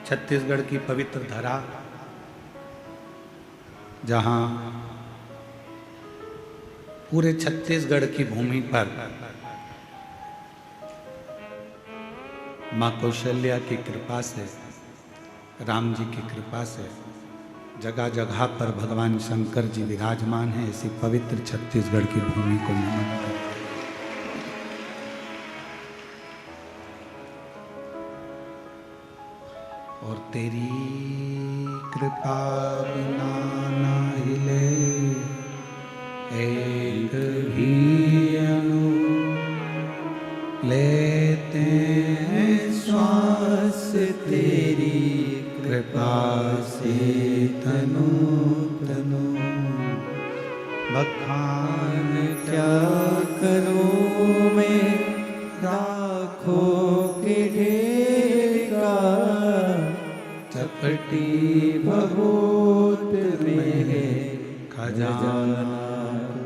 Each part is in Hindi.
छत्तीसगढ़ की पवित्र धरा, जहां पूरे छत्तीसगढ़ की भूमि पर मां कौशल्या की कृपा से, राम जी की कृपा से जगह जगह पर भगवान शंकर जी विराजमान हैं। ऐसी पवित्र छत्तीसगढ़ की भूमि को नमन करते हैं। और तेरी कृपा बिना ना हिले एक भी अणु, लेते हैं श्वास तेरी कृपा से तनु तनु। बखान क्या करूं मैं राखों के ढेर का, चपटी भभूत में है खजाना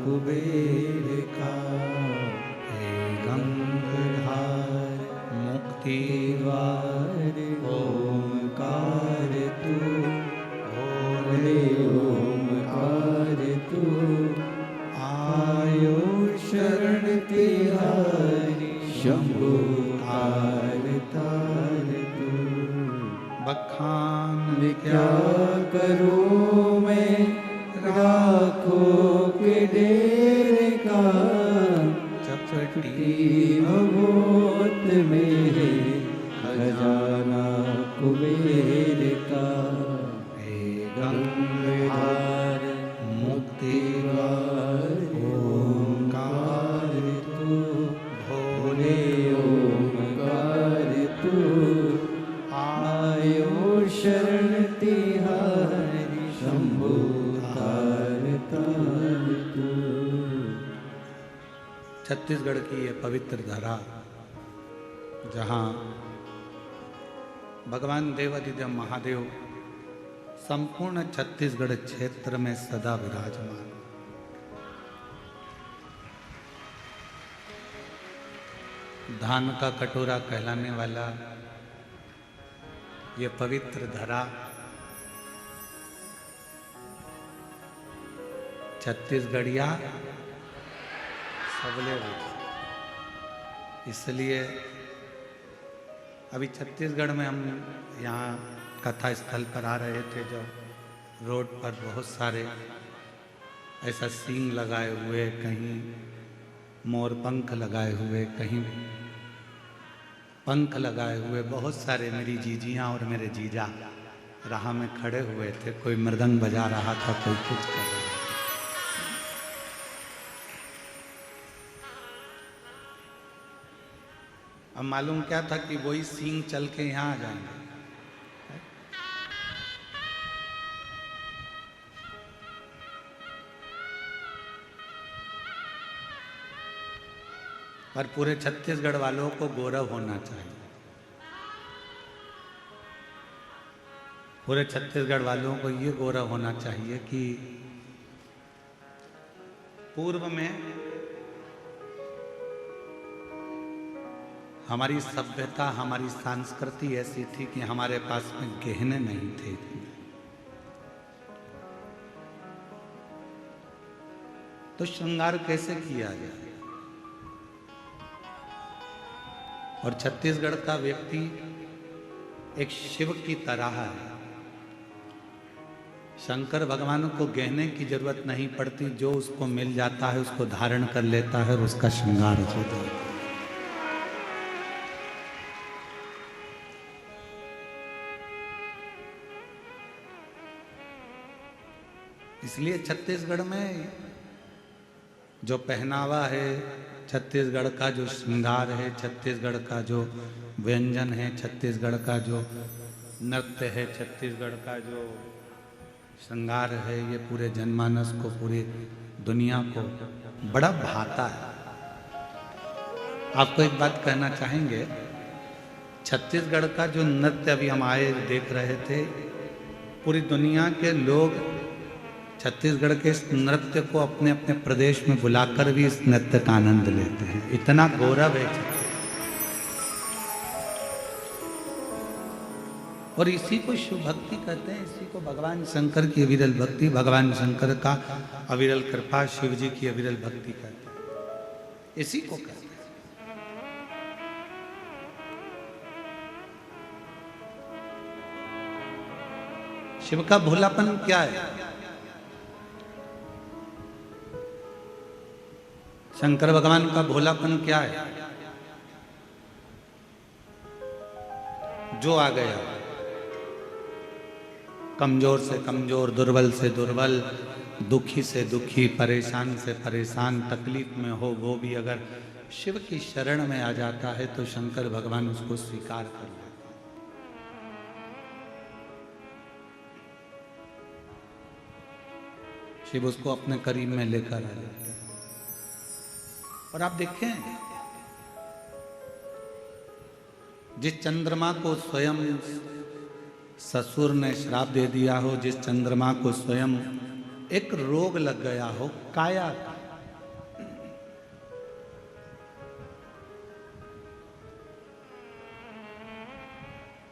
कुबेर का। हे गंगाधार मुक्ति द्वार ओमकार तू, भोले ओमकार तू। आयो शरण तिहारी शंभु तार तार तू। बखान क्या करूं मैं राखों के ढेर का, चपटी भभूत में है खजाना कुबेर का। हे गंगाधार मुक्ति द्वार ओमकार तू, भोले ओमकार तू। आयो शरण तिहारी शंभु तार तार तू। छत्तीसगढ़ की यह पवित्र धरा, जहाँ भगवान देवादिदेव महादेव संपूर्ण छत्तीसगढ़ क्षेत्र में सदा विराजमान। धान का कटोरा कहलाने वाला ये पवित्र धरा छत्तीसगढ़िया सबले रहते। इसलिए अभी छत्तीसगढ़ में हम यहाँ कथा स्थल पर आ रहे थे, जब रोड पर बहुत सारे ऐसा सींग लगाए हुए, कहीं मोर पंख लगाए हुए, कहीं पंख लगाए हुए, बहुत सारे मेरी जीजियाँ और मेरे जीजा राह में खड़े हुए थे। कोई मृदंग बजा रहा था, कोई कुछ कर रहा था। अब मालूम क्या था कि वही सींग चल के यहाँ आ जाएंगे। पर पूरे छत्तीसगढ़ वालों को गौरव होना चाहिए। पूरे छत्तीसगढ़ वालों को ये गौरव होना चाहिए कि पूर्व में हमारी सभ्यता, हमारी संस्कृति ऐसी थी कि हमारे पास में गहने नहीं थे। तो श्रृंगार कैसे किया जाए? और छत्तीसगढ़ का व्यक्ति एक शिव की तरह है। शंकर भगवान को गहने की जरूरत नहीं पड़ती, जो उसको मिल जाता है उसको धारण कर लेता है और उसका श्रृंगार हो जाता है। इसलिए छत्तीसगढ़ में जो पहनावा है, छत्तीसगढ़ का जो श्रृंगार है, छत्तीसगढ़ का जो व्यंजन है, छत्तीसगढ़ का जो नृत्य है, छत्तीसगढ़ का जो श्रृंगार है, ये पूरे जनमानस को, पूरी दुनिया को बड़ा भाता है। आपको एक बात कहना चाहेंगे, छत्तीसगढ़ का जो नृत्य अभी हम आए देख रहे थे, पूरी दुनिया के लोग छत्तीसगढ़ के इस नृत्य को अपने अपने प्रदेश में बुलाकर भी इस नृत्य का आनंद लेते हैं। इतना गौरव है। और इसी को शिव भक्ति कहते हैं, इसी को भगवान शंकर की अविरल भक्ति, भगवान शंकर का अविरल कृपा, शिव जी की अविरल भक्ति कहते हैं, इसी को कहते हैं। शिव का भोलापन क्या है? शंकर भगवान का भोलापन क्या है? जो आ गया, कमजोर से कमजोर, दुर्बल से दुर्बल, दुखी से दुखी, परेशान से परेशान, तकलीफ में हो, वो भी अगर शिव की शरण में आ जाता है तो शंकर भगवान उसको स्वीकार कर लेते हैं। शिव उसको अपने करीब में लेकर आ जाते हैं। और आप देखें, जिस चंद्रमा को स्वयं ससुर ने श्राप दे दिया हो, जिस चंद्रमा को स्वयं एक रोग लग गया हो काया का,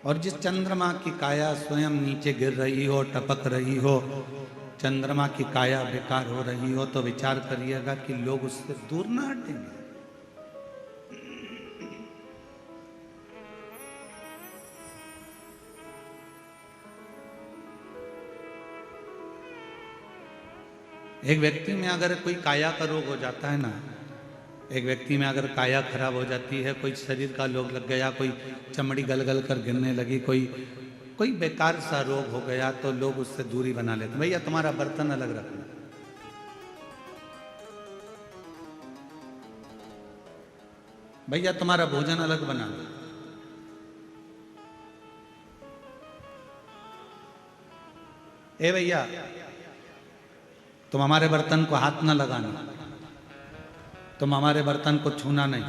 और जिस चंद्रमा की काया स्वयं नीचे गिर रही हो, टपक रही हो, चंद्रमा की काया बेकार हो रही हो, तो विचार करिएगा कि लोग उससे दूर ना हटेंगे। एक व्यक्ति में अगर कोई काया का रोग हो जाता है ना, एक व्यक्ति में अगर काया खराब हो जाती है, कोई शरीर का रोग लग गया, कोई चमड़ी गल कर गिरने लगी, कोई बेकार सा रोग हो गया, तो लोग उससे दूरी बना लेते। भैया तुम्हारा बर्तन अलग रखना, भैया तुम्हारा भोजन अलग बनाना, ए भैया तुम हमारे बर्तन को हाथ न लगाना, तुम हमारे बर्तन को छूना नहीं,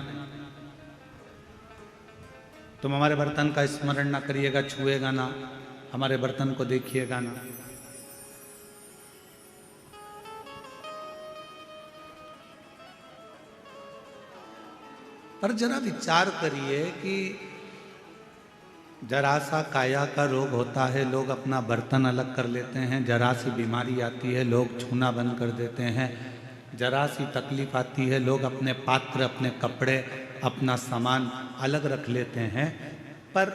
तुम हमारे बर्तन का स्मरण ना करिएगा, छुएगा ना, हमारे बर्तन को देखिएगा ना। पर जरा विचार करिए कि जरा सा काया का रोग होता है, लोग अपना बर्तन अलग कर लेते हैं, जरा सी बीमारी आती है, लोग छूना बंद कर देते हैं, जरा सी तकलीफ आती है, लोग अपने पात्र, अपने कपड़े, अपना सामान अलग रख लेते हैं। पर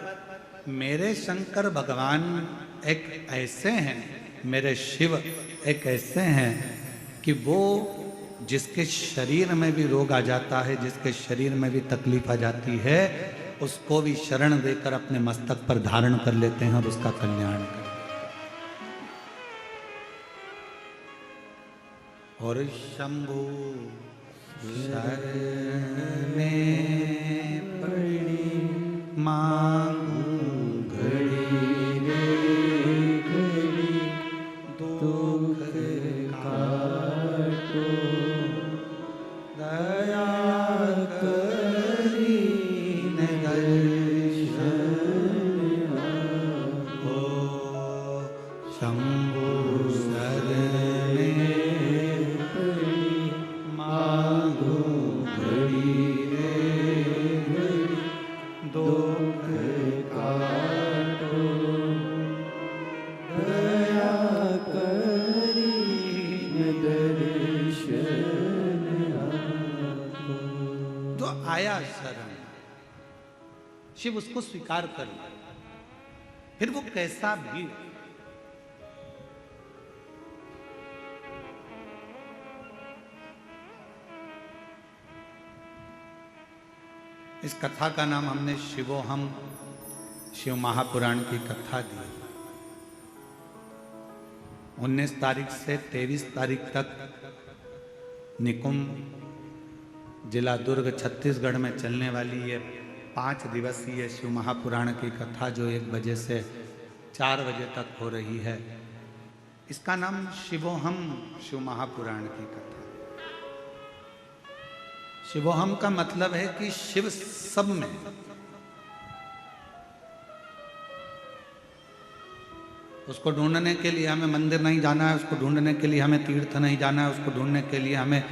मेरे शंकर भगवान एक ऐसे हैं, मेरे शिव एक ऐसे हैं कि वो जिसके शरीर में भी रोग आ जाता है, जिसके शरीर में भी तकलीफ आ जाती है, उसको भी शरण देकर अपने मस्तक पर धारण कर लेते हैं और उसका कल्याण करते हैं। और शंभु शरण में पड़ी मांगू घड़ी रे घड़ी, दुख काटो दया करी शंभु शरण में पड़ी मांगो घड़ी रे घड़ी, दुख काटो दया करी दर्शन आपको। जो आया शरण, शिव उसको स्वीकार कर ले, फिर वो कैसा भी। इस कथा का नाम हमने शिवोहम, शिव महापुराण की कथा दी। 19 तारीख से 23 तारीख तक निकुंभ जिला दुर्ग छत्तीसगढ़ में चलने वाली ये 5 दिवसीय शिव महापुराण की कथा, जो 1 बजे से 4 बजे तक हो रही है, इसका नाम शिवोहम, शिव महापुराण की कथा। शिवोहम का मतलब है कि शिव सब में। उसको ढूंढने के लिए हमें मंदिर नहीं जाना है, उसको ढूंढने के लिए हमें तीर्थ नहीं जाना है, उसको ढूंढने के लिए हमें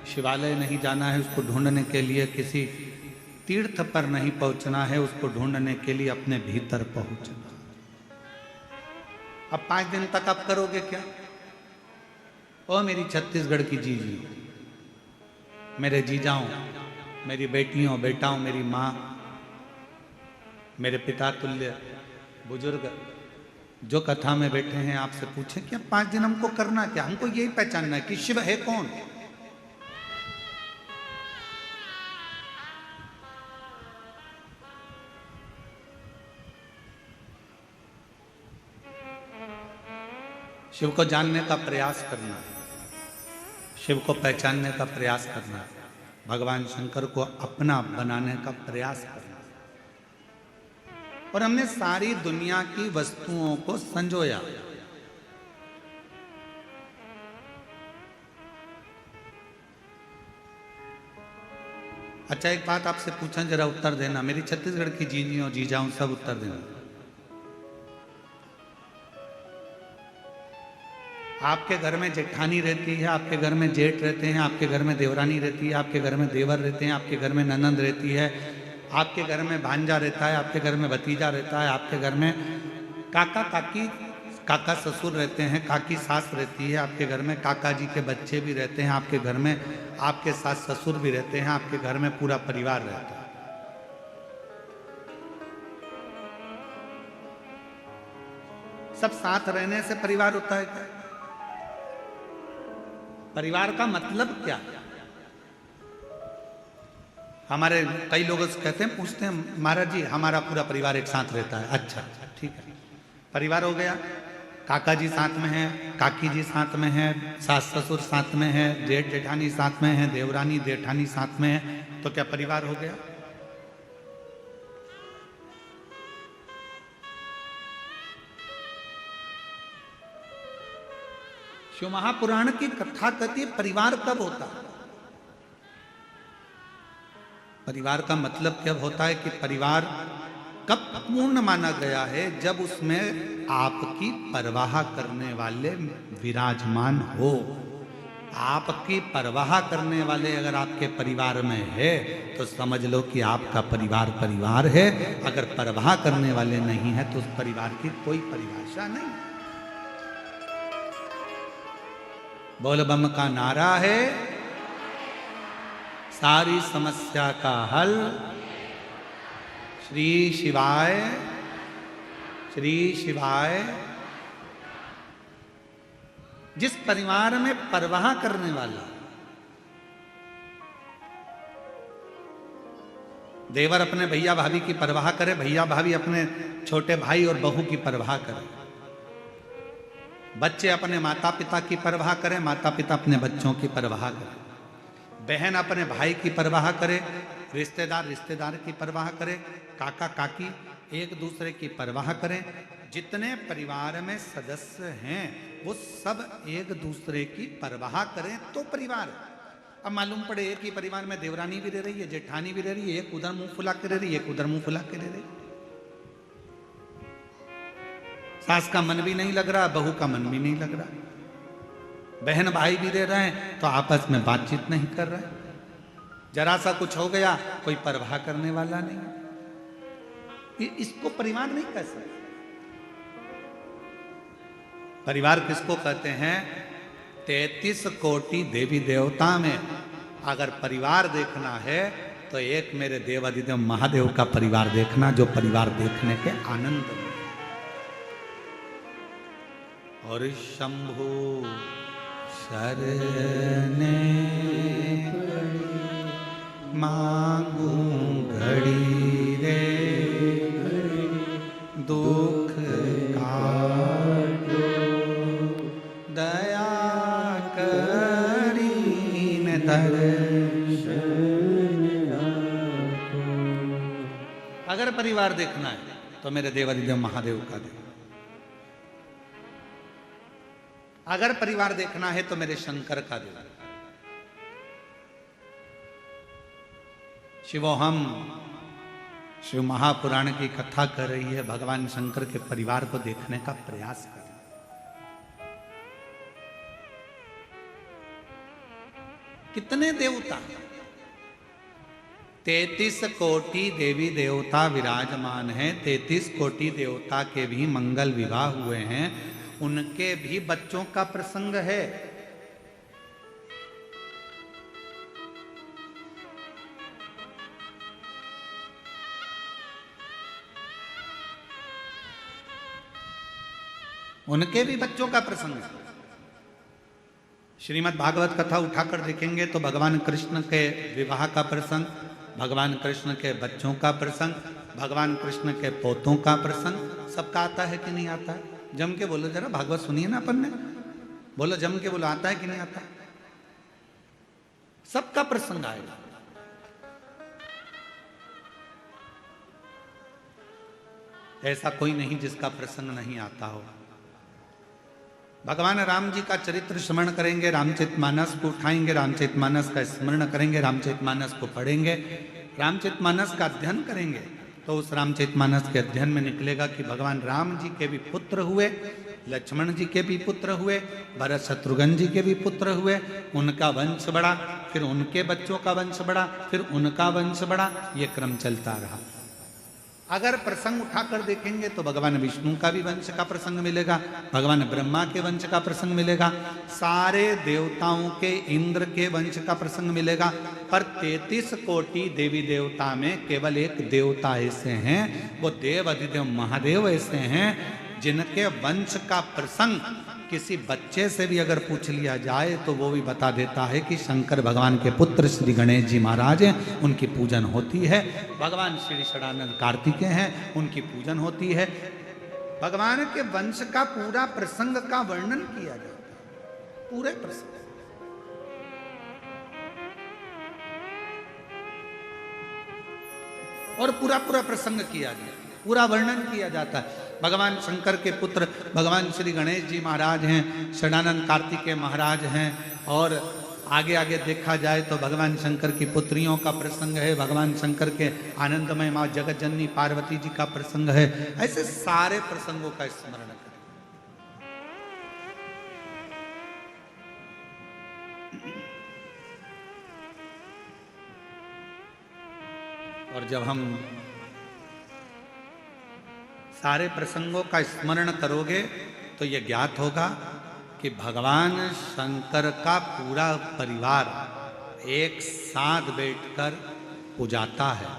शिवालय नहीं जाना है, उसको ढूंढने के लिए किसी तीर्थ पर नहीं पहुंचना है, उसको ढूंढने के लिए अपने भीतर पहुंचना। अब 5 दिन तक आप करोगे क्या? ओ मेरी छत्तीसगढ़ की जीजी, मेरे जीजाओं, मेरी बेटियों बेटाओं, मेरी माँ, मेरे पिता तुल्य बुजुर्ग जो कथा में बैठे हैं, आपसे पूछें कि अब 5 दिन हमको करना क्या? हमको यही पहचानना है कि शिव है कौन। शिव को जानने का प्रयास करना, शिव को पहचानने का प्रयास करना, भगवान शंकर को अपना बनाने का प्रयास करना। और हमने सारी दुनिया की वस्तुओं को संजोया। अच्छा, एक बात आपसे पूछा, जरा उत्तर देना, मेरी छत्तीसगढ़ की जीजियों जीजाओं सब उत्तर देना। आपके घर में जेठानी रहती है, आपके घर में जेठ रहते हैं, आपके घर में देवरानी रहती है, आपके घर में देवर रहते हैं, आपके घर में ननंद रहती है, आपके घर में भांजा रहता है, आपके घर में भतीजा रहता है, आपके घर में काका काकी, काका ससुर रहते हैं, काकी सास रहती है, आपके घर में काका जी के बच्चे भी रहते हैं, आपके घर में आपके सास ससुर भी रहते हैं, आपके घर में पूरा परिवार रहता है। सब साथ रहने से परिवार होता है क्या? परिवार का मतलब क्या? हमारे कई लोग कहते हैं, पूछते हैं, महाराज जी हमारा पूरा परिवार एक साथ रहता है। अच्छा ठीक है, परिवार हो गया, काका जी साथ में हैं, काकी जी साथ में हैं, सास ससुर साथ में हैं, जेठ जेठानी साथ में हैं, देवरानी जेठानी साथ में है, तो क्या परिवार हो गया? शिव महापुराण की कथा कहती है परिवार कब होता है? परिवार का मतलब क्या होता है कि परिवार कब पूर्ण माना गया है? जब उसमें आपकी परवाह करने वाले विराजमान हो। आपकी परवाह करने वाले अगर आपके परिवार में है तो समझ लो कि आपका परिवार परिवार है। अगर परवाह करने वाले नहीं है तो उस परिवार की कोई परिभाषा नहीं। बोल बम का नारा है, सारी समस्या का हल श्री शिवाय, श्री शिवाय। जिस परिवार में परवाह करने वाला, देवर अपने भैया भाभी की परवाह करे, भैया भाभी अपने छोटे भाई और बहू की परवाह करे, बच्चे अपने माता पिता की परवाह करें, माता पिता अपने बच्चों की परवाह करें, बहन अपने भाई की परवाह करे, रिश्तेदार रिश्तेदार की परवाह करे, काका काकी एक दूसरे की परवाह करें। जितने परिवार में सदस्य हैं वो सब एक दूसरे की परवाह करें तो परिवार। अब मालूम पड़े एक ही परिवार में देवरानी भी रह रही है, जेठानी भी रह रही है, एक उधर मुंह फुला के रह रही है, एक उधर मुंह फुला के रह रही है, सास का मन भी नहीं लग रहा, बहू का मन भी नहीं लग रहा, बहन भाई भी दे रहे हैं तो आपस में बातचीत नहीं कर रहे, जरा सा कुछ हो गया कोई परवाह करने वाला नहीं। इसको परिवार नहीं कह सकते। परिवार किसको कहते हैं? 33 कोटि देवी देवता में अगर परिवार देखना है तो एक मेरे देवादिदेव महादेव का परिवार देखना, जो परिवार देखने के आनंद में। और शंभु शरणे मांगू घड़ी रे, दुख काटो दया करीन दर्शन आपो। अगर परिवार देखना है तो मेरे देवादिदेव महादेव का देखो, अगर परिवार देखना है तो मेरे शंकर का देखो। शिवोहम, शिव महापुराण की कथा कर रही है, भगवान शंकर के परिवार को देखने का प्रयास कर। कितने देवता? 33 कोटि देवी देवता विराजमान हैं। 33 कोटि देवता के भी मंगल विवाह हुए हैं उनके भी बच्चों का प्रसंग है। उनके भी बच्चों का प्रसंग है। श्रीमद् भागवत कथा उठाकर देखेंगे तो भगवान कृष्ण के विवाह का प्रसंग, भगवान कृष्ण के बच्चों का प्रसंग, भगवान कृष्ण के पोतों का प्रसंग सबका आता है कि नहीं आता है? जम के बोलो जरा, भागवत सुनिए ना अपन ने, बोलो जम के बोलो, आता है कि नहीं आता? सबका प्रसंग आएगा। ऐसा कोई नहीं जिसका प्रसंग नहीं आता हो। भगवान राम जी का चरित्र स्मरण करेंगे, रामचरितमानस को उठाएंगे, रामचरितमानस का स्मरण करेंगे, रामचरितमानस को पढ़ेंगे, रामचरितमानस का अध्ययन करेंगे, तो उस रामचरितमानस के अध्ययन में निकलेगा कि भगवान राम जी के भी पुत्र हुए, लक्ष्मण जी के भी पुत्र हुए, भरत शत्रुघ्न जी के भी पुत्र हुए, उनका वंश बढ़ा, फिर उनके बच्चों का वंश बढ़ा, फिर उनका वंश बढ़ा, ये क्रम चलता रहा। अगर प्रसंग उठाकर देखेंगे तो भगवान विष्णु का भी वंश का प्रसंग मिलेगा, भगवान ब्रह्मा के वंश का प्रसंग मिलेगा, सारे देवताओं के, इंद्र के वंश का प्रसंग मिलेगा। पर 33 कोटि देवी देवता में केवल एक देवता ऐसे हैं, वो देव अधिदेव महादेव ऐसे हैं जिनके वंश का प्रसंग किसी बच्चे से भी अगर पूछ लिया जाए तो वो भी बता देता है कि शंकर भगवान के पुत्र श्री गणेश जी महाराज हैं, उनकी पूजन होती है। भगवान श्री षडानंद कार्तिकेय हैं, उनकी पूजन होती है। भगवान के वंश का पूरा प्रसंग का वर्णन किया जाता है, पूरे प्रसंग। और पूरा प्रसंग किया गया, पूरा वर्णन किया जाता है। भगवान शंकर के पुत्र भगवान श्री गणेश जी महाराज हैं, षडानंद कार्तिकेय महाराज हैं, और आगे आगे देखा जाए तो भगवान शंकर की पुत्रियों का प्रसंग है, भगवान शंकर के आनंदमय माँ जगत जननी पार्वती जी का प्रसंग है। ऐसे सारे प्रसंगों का स्मरण करें। और जब हम सारे प्रसंगों का स्मरण करोगे तो यह ज्ञात होगा कि भगवान शंकर का पूरा परिवार एक साथ बैठकर पूजाता है,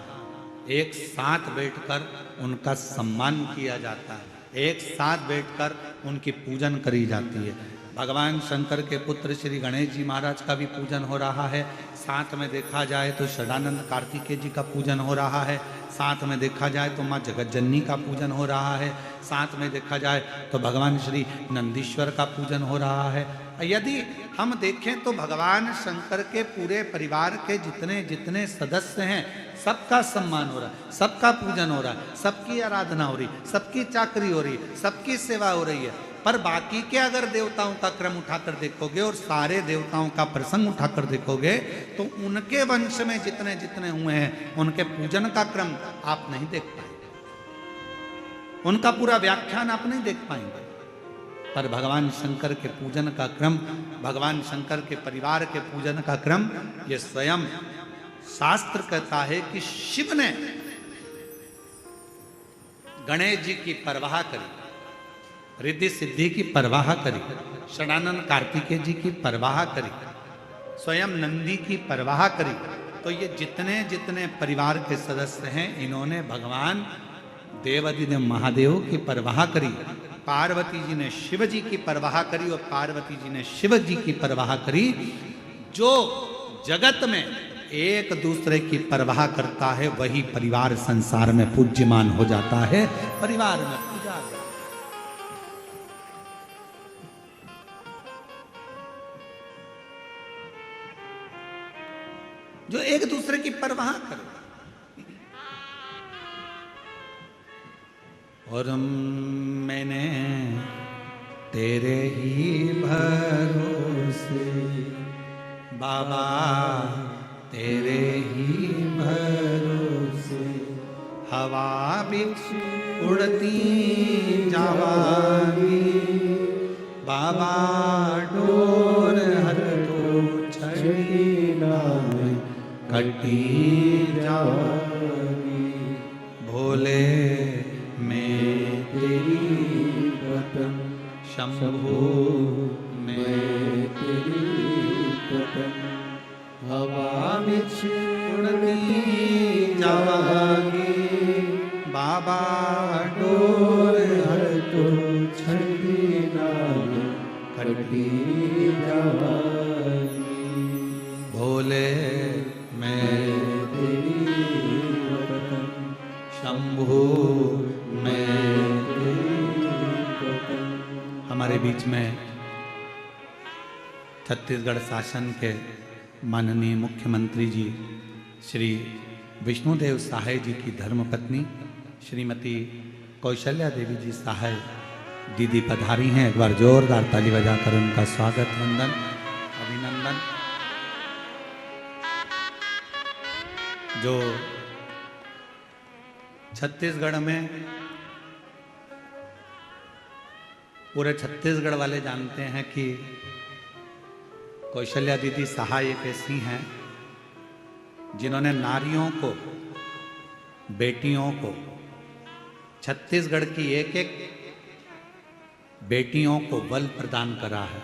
एक साथ बैठकर उनका सम्मान किया जाता है, एक साथ बैठकर उनकी पूजन करी जाती है। भगवान शंकर के पुत्र श्री गणेश जी महाराज का भी पूजन हो रहा है, साथ में देखा जाए तो षडानंद कार्तिकेय जी का पूजन हो रहा है, साथ में देखा जाए तो माँ जगत जननी का पूजन हो रहा है, साथ में देखा जाए तो भगवान श्री नंदीश्वर का पूजन हो रहा है। यदि हम देखें तो भगवान शंकर के पूरे परिवार के जितने जितने सदस्य हैं सबका सम्मान हो रहा है, सबका पूजन हो रहा है, सबकी आराधना हो रही, सबकी चाकरी हो रही, सबकी सेवा हो रही है। पर बाकी के अगर देवताओं का क्रम उठाकर देखोगे और सारे देवताओं का प्रसंग उठाकर देखोगे तो उनके वंश में जितने जितने हुए हैं उनके पूजन का क्रम आप नहीं देख पाएंगे, उनका पूरा व्याख्यान आप नहीं देख पाएंगे। पर भगवान शंकर के पूजन का क्रम, भगवान शंकर के परिवार के पूजन का क्रम, ये स्वयं शास्त्र कहता है कि शिव ने गणेश जी की परवाह करी, रिद्धि सिद्धि की परवाह करी, षडानंद कार्तिकेय जी की परवाह करी, स्वयं नंदी की परवाह करी। तो ये जितने जितने परिवार के सदस्य हैं इन्होंने भगवान देवाधिदेव महादेव की परवाह करी। पार्वती जी ने शिव जी की परवाह करी और पार्वती जी ने शिव जी की परवाह करी। जो जगत में एक दूसरे की परवाह करता है वही परिवार संसार में पूज्यमान हो जाता है, परिवार में पूजा। जो एक दूसरे की परवाह करे। और मैंने तेरे ही भरोसे बाबा, तेरे ही भरोसे हवा बिच उड़ती जावागी, बाबा डोर हर तो छड़ी नाम कटी जावागी, भोले मैं तेरी वतन शंभु मैं तेरी पतन हवा बिछ उड़ती जावागी बाबा डोर हर तो छड़ी नाल कटी जावागी भोले मैं तेरी पतन शंभु मैं। हमारे बीच में छत्तीसगढ़ शासन के माननीय मुख्यमंत्री जी श्री विष्णुदेव साहे जी की धर्मपत्नी श्रीमती कौशल्या देवी जी साहे दीदी पधारी हैं। एक बार जोरदार ताली बजाकर उनका स्वागत वंदन अभिनंदन। जो छत्तीसगढ़ में पूरे छत्तीसगढ़ वाले जानते हैं कि कौशल्या दीदी सहाय एक ऐसी हैं जिन्होंने नारियों को, बेटियों को, छत्तीसगढ़ की एक एक बेटियों को बल प्रदान करा है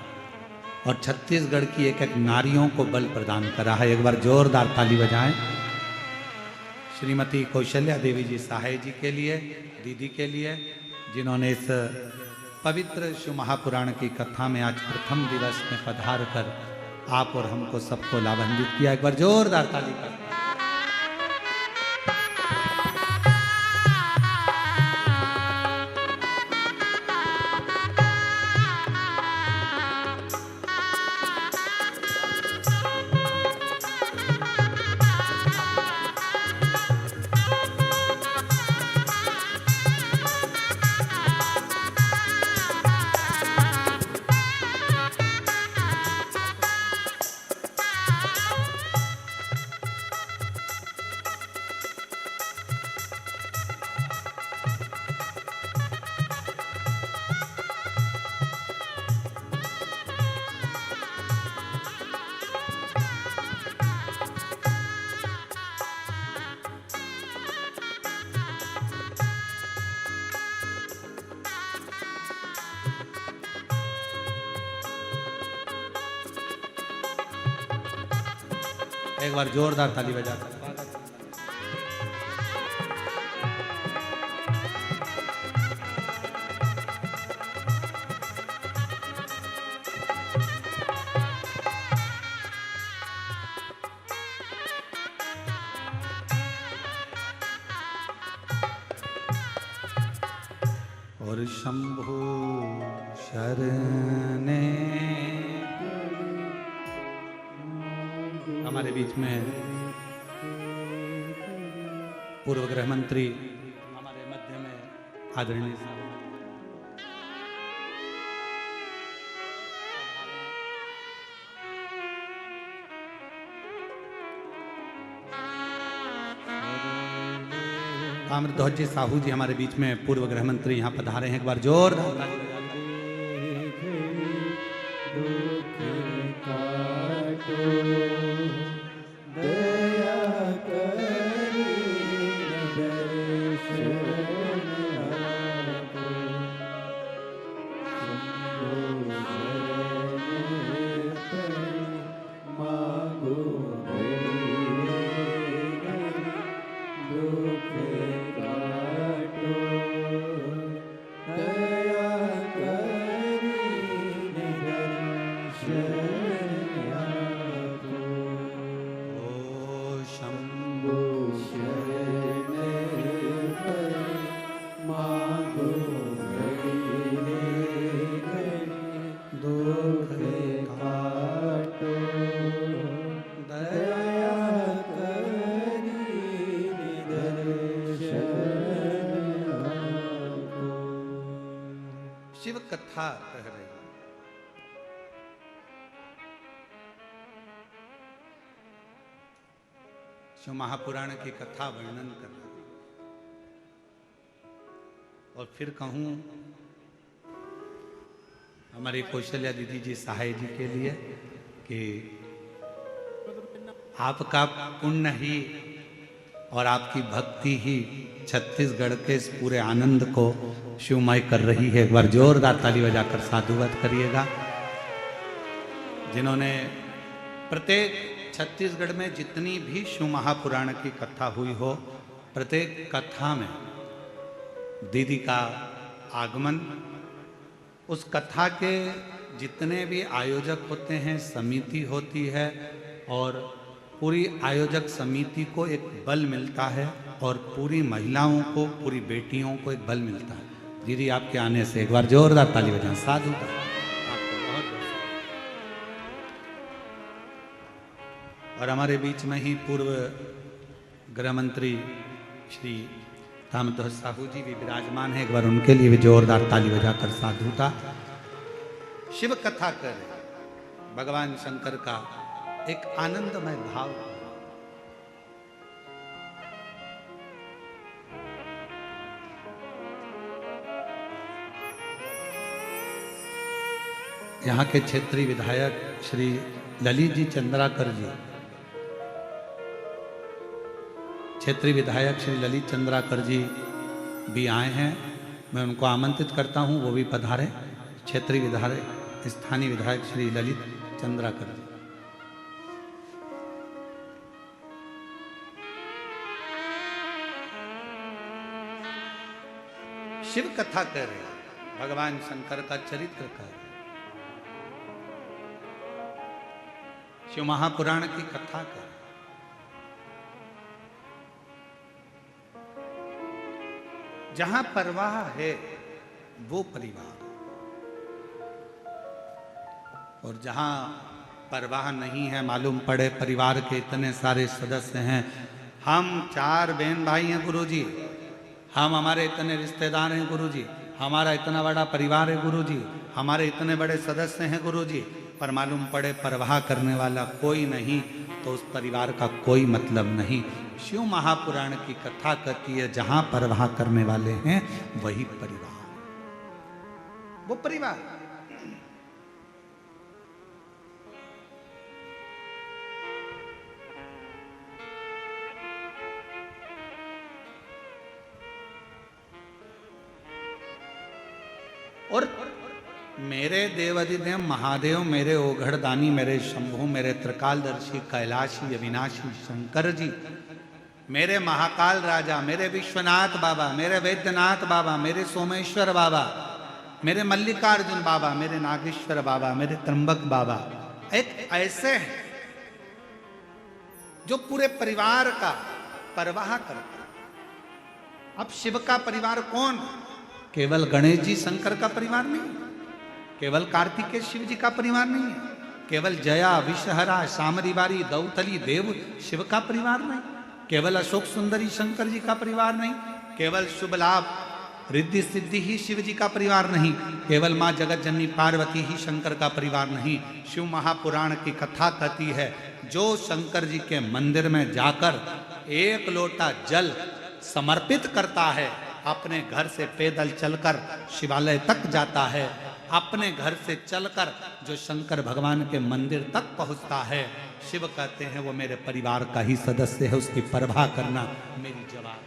और छत्तीसगढ़ की एक एक नारियों को बल प्रदान करा है। एक बार जोरदार ताली बजाएं श्रीमती कौशल्या देवी जी सहाय जी के लिए, दीदी के लिए, जिन्होंने इस पवित्र शिव महापुराण की कथा में आज प्रथम दिवस में पधार कर आप और हमको सबको लाभान्वित किया। एक बार जोरदार ताली कर। एक बार जोरदार ताली बजाकर और शंभु शरणे। हमारे बीच में पूर्व गृह मंत्री हमारे मध्य में आदरणीय ताम्रध्वज जी साहू जी हमारे बीच में पूर्व गृह मंत्री यहाँ पधारे हैं। एक बार जोरदार शिव कथा कह रही। शिव महापुराण की कथा वर्णन कर रही। और फिर कहूं हमारी कौशल्या दीदी जी सहाय जी के लिए कि आपका पुण्य ही और आपकी भक्ति ही छत्तीसगढ़ के इस पूरे आनंद को शिवमय कर रही है। एक बार जोरदार ताली बजाकर साधुवाद करिएगा। जिन्होंने प्रत्येक छत्तीसगढ़ में जितनी भी शिव महापुराण की कथा हुई हो, प्रत्येक कथा में दीदी का आगमन, उस कथा के जितने भी आयोजक होते हैं, समिति होती है, और पूरी आयोजक समिति को एक बल मिलता है, और पूरी महिलाओं को, पूरी बेटियों को एक बल मिलता है। दीदी आपके आने से एक बार जोरदार ताली बजाएं। साधु का आपको बहुत बहुत। और हमारे बीच में ही पूर्व गृह मंत्री श्री रामध्वज साहू जी भी विराजमान है। एक बार उनके लिए भी जोरदार ताली बजाकर साधुता। शिव कथा कर भगवान शंकर का एक आनंदमय भाव। यहाँ के क्षेत्रीय विधायक श्री ललित जी चंद्राकर जी, क्षेत्रीय विधायक श्री ललित चंद्राकर जी भी आए हैं। मैं उनको आमंत्रित करता हूं, वो भी पधारे। क्षेत्रीय विधायक, स्थानीय विधायक श्री ललित चंद्राकर जी। शिव कथा कर रहे, भगवान शंकर का चरित्र कर, शिव महापुराण की कथा कर। जहां परवाह है वो परिवार, और जहां परवाह नहीं है, मालूम पड़े परिवार के इतने सारे सदस्य हैं, हम 4 बहन भाई हैं गुरुजी, हम हमारे इतने रिश्तेदार हैं गुरुजी, हमारा इतना बड़ा परिवार है गुरुजी, हमारे इतने बड़े सदस्य हैं गुरुजी, पर मालूम पड़े परवाह करने वाला कोई नहीं, तो उस परिवार का कोई मतलब नहीं। शिव महापुराण की कथा कहती है, जहां परवाह करने वाले हैं वही परिवार, वो परिवार। और मेरे देवाधिदेव महादेव, मेरे ओघड़दानी, मेरे शंभु, मेरे त्रिकालदर्शी कैलाशी अविनाशी शंकर जी, मेरे महाकाल राजा, मेरे विश्वनाथ बाबा, मेरे वैद्यनाथ बाबा, मेरे सोमेश्वर बाबा, मेरे मल्लिकार्जुन बाबा, मेरे नागेश्वर बाबा, मेरे त्र्यंबक बाबा, एक ऐसे हैं जो पूरे परिवार का परवाह करते। अब शिव का परिवार कौन? केवल गणेश जी शंकर का परिवार नहीं, केवल कार्तिकेय शिव जी का परिवार नहीं है, केवल जया विषहरा सामरीवारी दौतली देव शिव का परिवार नहीं, केवल अशोक सुंदरी शंकर जी का परिवार नहीं, केवल शुभ लाभ रिद्धि सिद्धि ही शिव जी का परिवार नहीं, केवल माँ जगत जननी पार्वती ही शंकर का परिवार नहीं। शिव महापुराण की कथा कहती है, जो शंकर जी के मंदिर में जाकर 1 लोटा जल समर्पित करता है, अपने घर से पैदल चलकर शिवालय तक जाता है, अपने घर से चलकर जो शंकर भगवान के मंदिर तक पहुंचता है, शिव कहते हैं वो मेरे परिवार का ही सदस्य है, उसकी परवाह करना मेरी जवाब,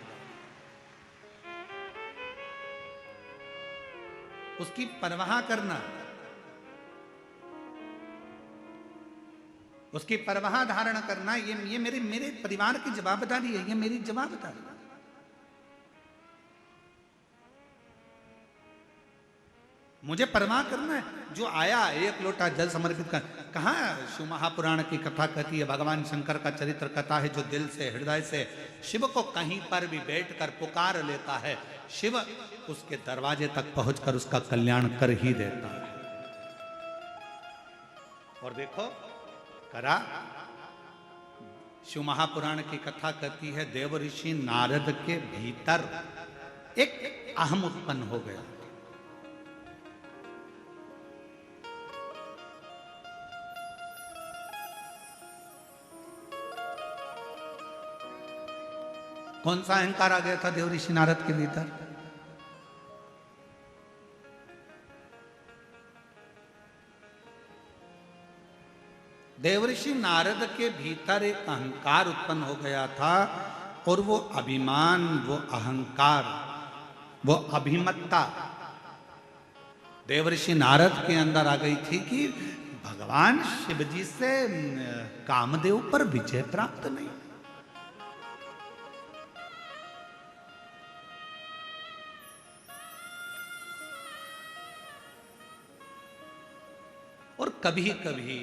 उसकी परवाह करना, उसकी परवाह धारण करना, ये मेरे परिवार की जवाबदारी है, ये मेरी जवाबदारी है। मुझे परवाह करना है। जो आया 1 लोटा जल समर्पित कर, कहाँ शिव महापुराण की कथा कहती है, भगवान शंकर का चरित्र कथा है, जो दिल से हृदय से शिव को कहीं पर भी बैठकर पुकार लेता है, शिव उसके दरवाजे तक पहुंचकर उसका कल्याण कर ही देता है। और देखो करा, शिव महापुराण की कथा कहती है, देव ऋषि नारद के भीतर एक अहम उत्पन्न हो गया। कौन सा अहंकार आ गया था देव ऋषि नारद के भीतर? देव ऋषि नारद के भीतर एक अहंकार उत्पन्न हो गया था और वो अभिमान, वो अहंकार, वो अभिमत्ता देवर्षि नारद के अंदर आ गई थी कि भगवान शिव जी से कामदेव पर विजय प्राप्त नहीं। और कभी कभी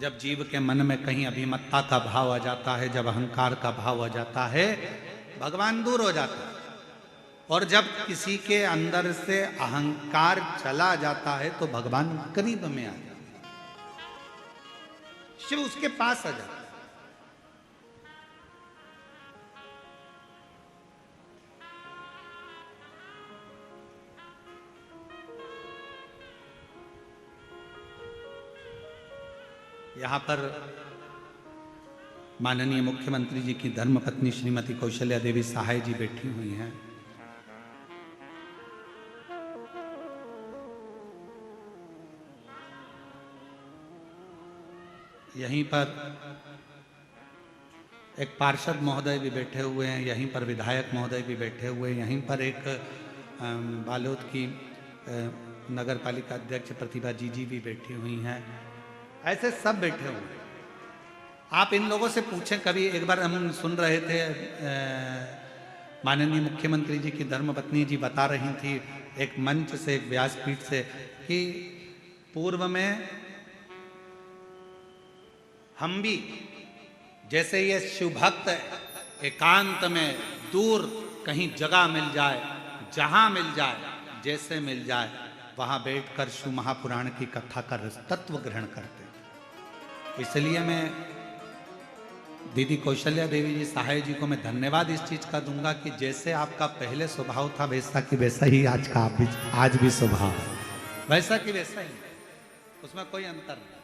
जब जीव के मन में कहीं अभिमत्ता का भाव आ जाता है, जब अहंकार का भाव आ जाता है, भगवान दूर हो जाता है। और जब किसी के अंदर से अहंकार चला जाता है तो भगवान करीब में आ जाता है, शिव उसके पास आ जाता है। यहाँ पर माननीय मुख्यमंत्री जी की धर्मपत्नी श्रीमती कौशल्या देवी सहाय जी बैठी हुई हैं। यहीं पर एक पार्षद महोदय भी बैठे हुए हैं, यहीं पर विधायक महोदय भी बैठे हुए हैं, यहीं पर एक बालोद की नगर पालिका अध्यक्ष प्रतिभा जी भी बैठी हुई हैं। ऐसे सब बैठे हुए हैं। आप इन लोगों से पूछें, कभी एक बार हम सुन रहे थे माननीय मुख्यमंत्री जी की धर्मपत्नी जी बता रही थी एक मंच से, एक व्यासपीठ से, कि पूर्व में हम भी जैसे ये शिव भक्त एकांत में दूर कहीं जगह मिल जाए, जहां मिल जाए, जैसे मिल जाए, वहां बैठकर शिव महापुराण की कथा का तत्व ग्रहण करते। इसलिए मैं दीदी कौशल्या देवी जी सहाय जी को मैं धन्यवाद इस चीज का दूंगा कि जैसे आपका पहले स्वभाव था वैसा कि वैसा ही आज का आज भी स्वभाव है, वैसा कि वैसा ही, उसमें कोई अंतर नहीं,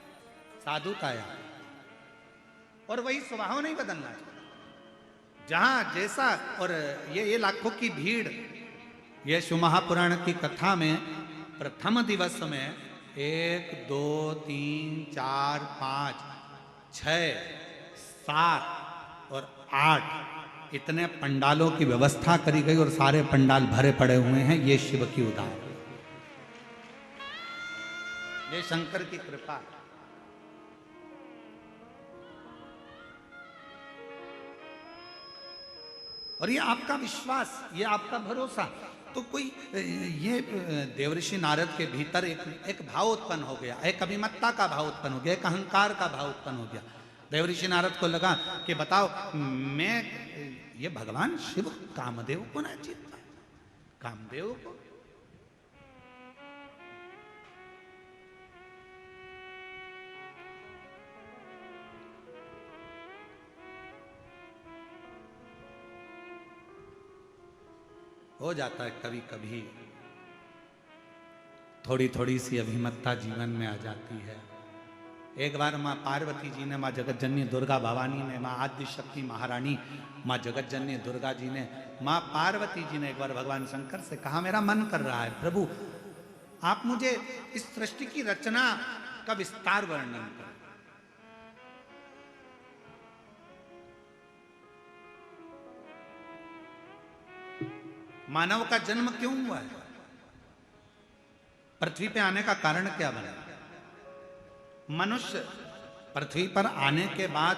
साधुता है और वही स्वभाव नहीं बदलना चाहिए। जहां जैसा, और ये लाखों की भीड़, ये शिव महापुराण की कथा में प्रथम दिवस में 1 2 3 4 5 6 7 और 8 इतने पंडालों की व्यवस्था करी गई और सारे पंडाल भरे पड़े हुए हैं। ये शिव की उदाहरण, ये शंकर की कृपा। और ये आपका विश्वास, ये आपका भरोसा। तो कोई ये देवर्षि नारद के भीतर एक भाव उत्पन्न हो गया, एक अभिमत्ता का भाव उत्पन्न हो गया, एक अहंकार का भाव उत्पन्न हो गया। देवर्षि नारद को लगा कि बताओ, मैं ये भगवान शिव कामदेव को ना जीत पाए, कामदेव को। हो जाता है कभी कभी, थोड़ी थोड़ी सी अभिमत्ता जीवन में आ जाती है। एक बार माँ पार्वती जी ने, माँ जगतजननी दुर्गा भवानी ने, माँ आदि शक्ति महारानी माँ जगतजननी दुर्गा जी ने, माँ पार्वती जी ने एक बार भगवान शंकर से कहा, मेरा मन कर रहा है प्रभु, आप मुझे इस सृष्टि की रचना का विस्तार वर्णन करें। मानव का जन्म क्यों हुआ है? पृथ्वी पे आने का कारण क्या बना? मनुष्य पृथ्वी पर आने के बाद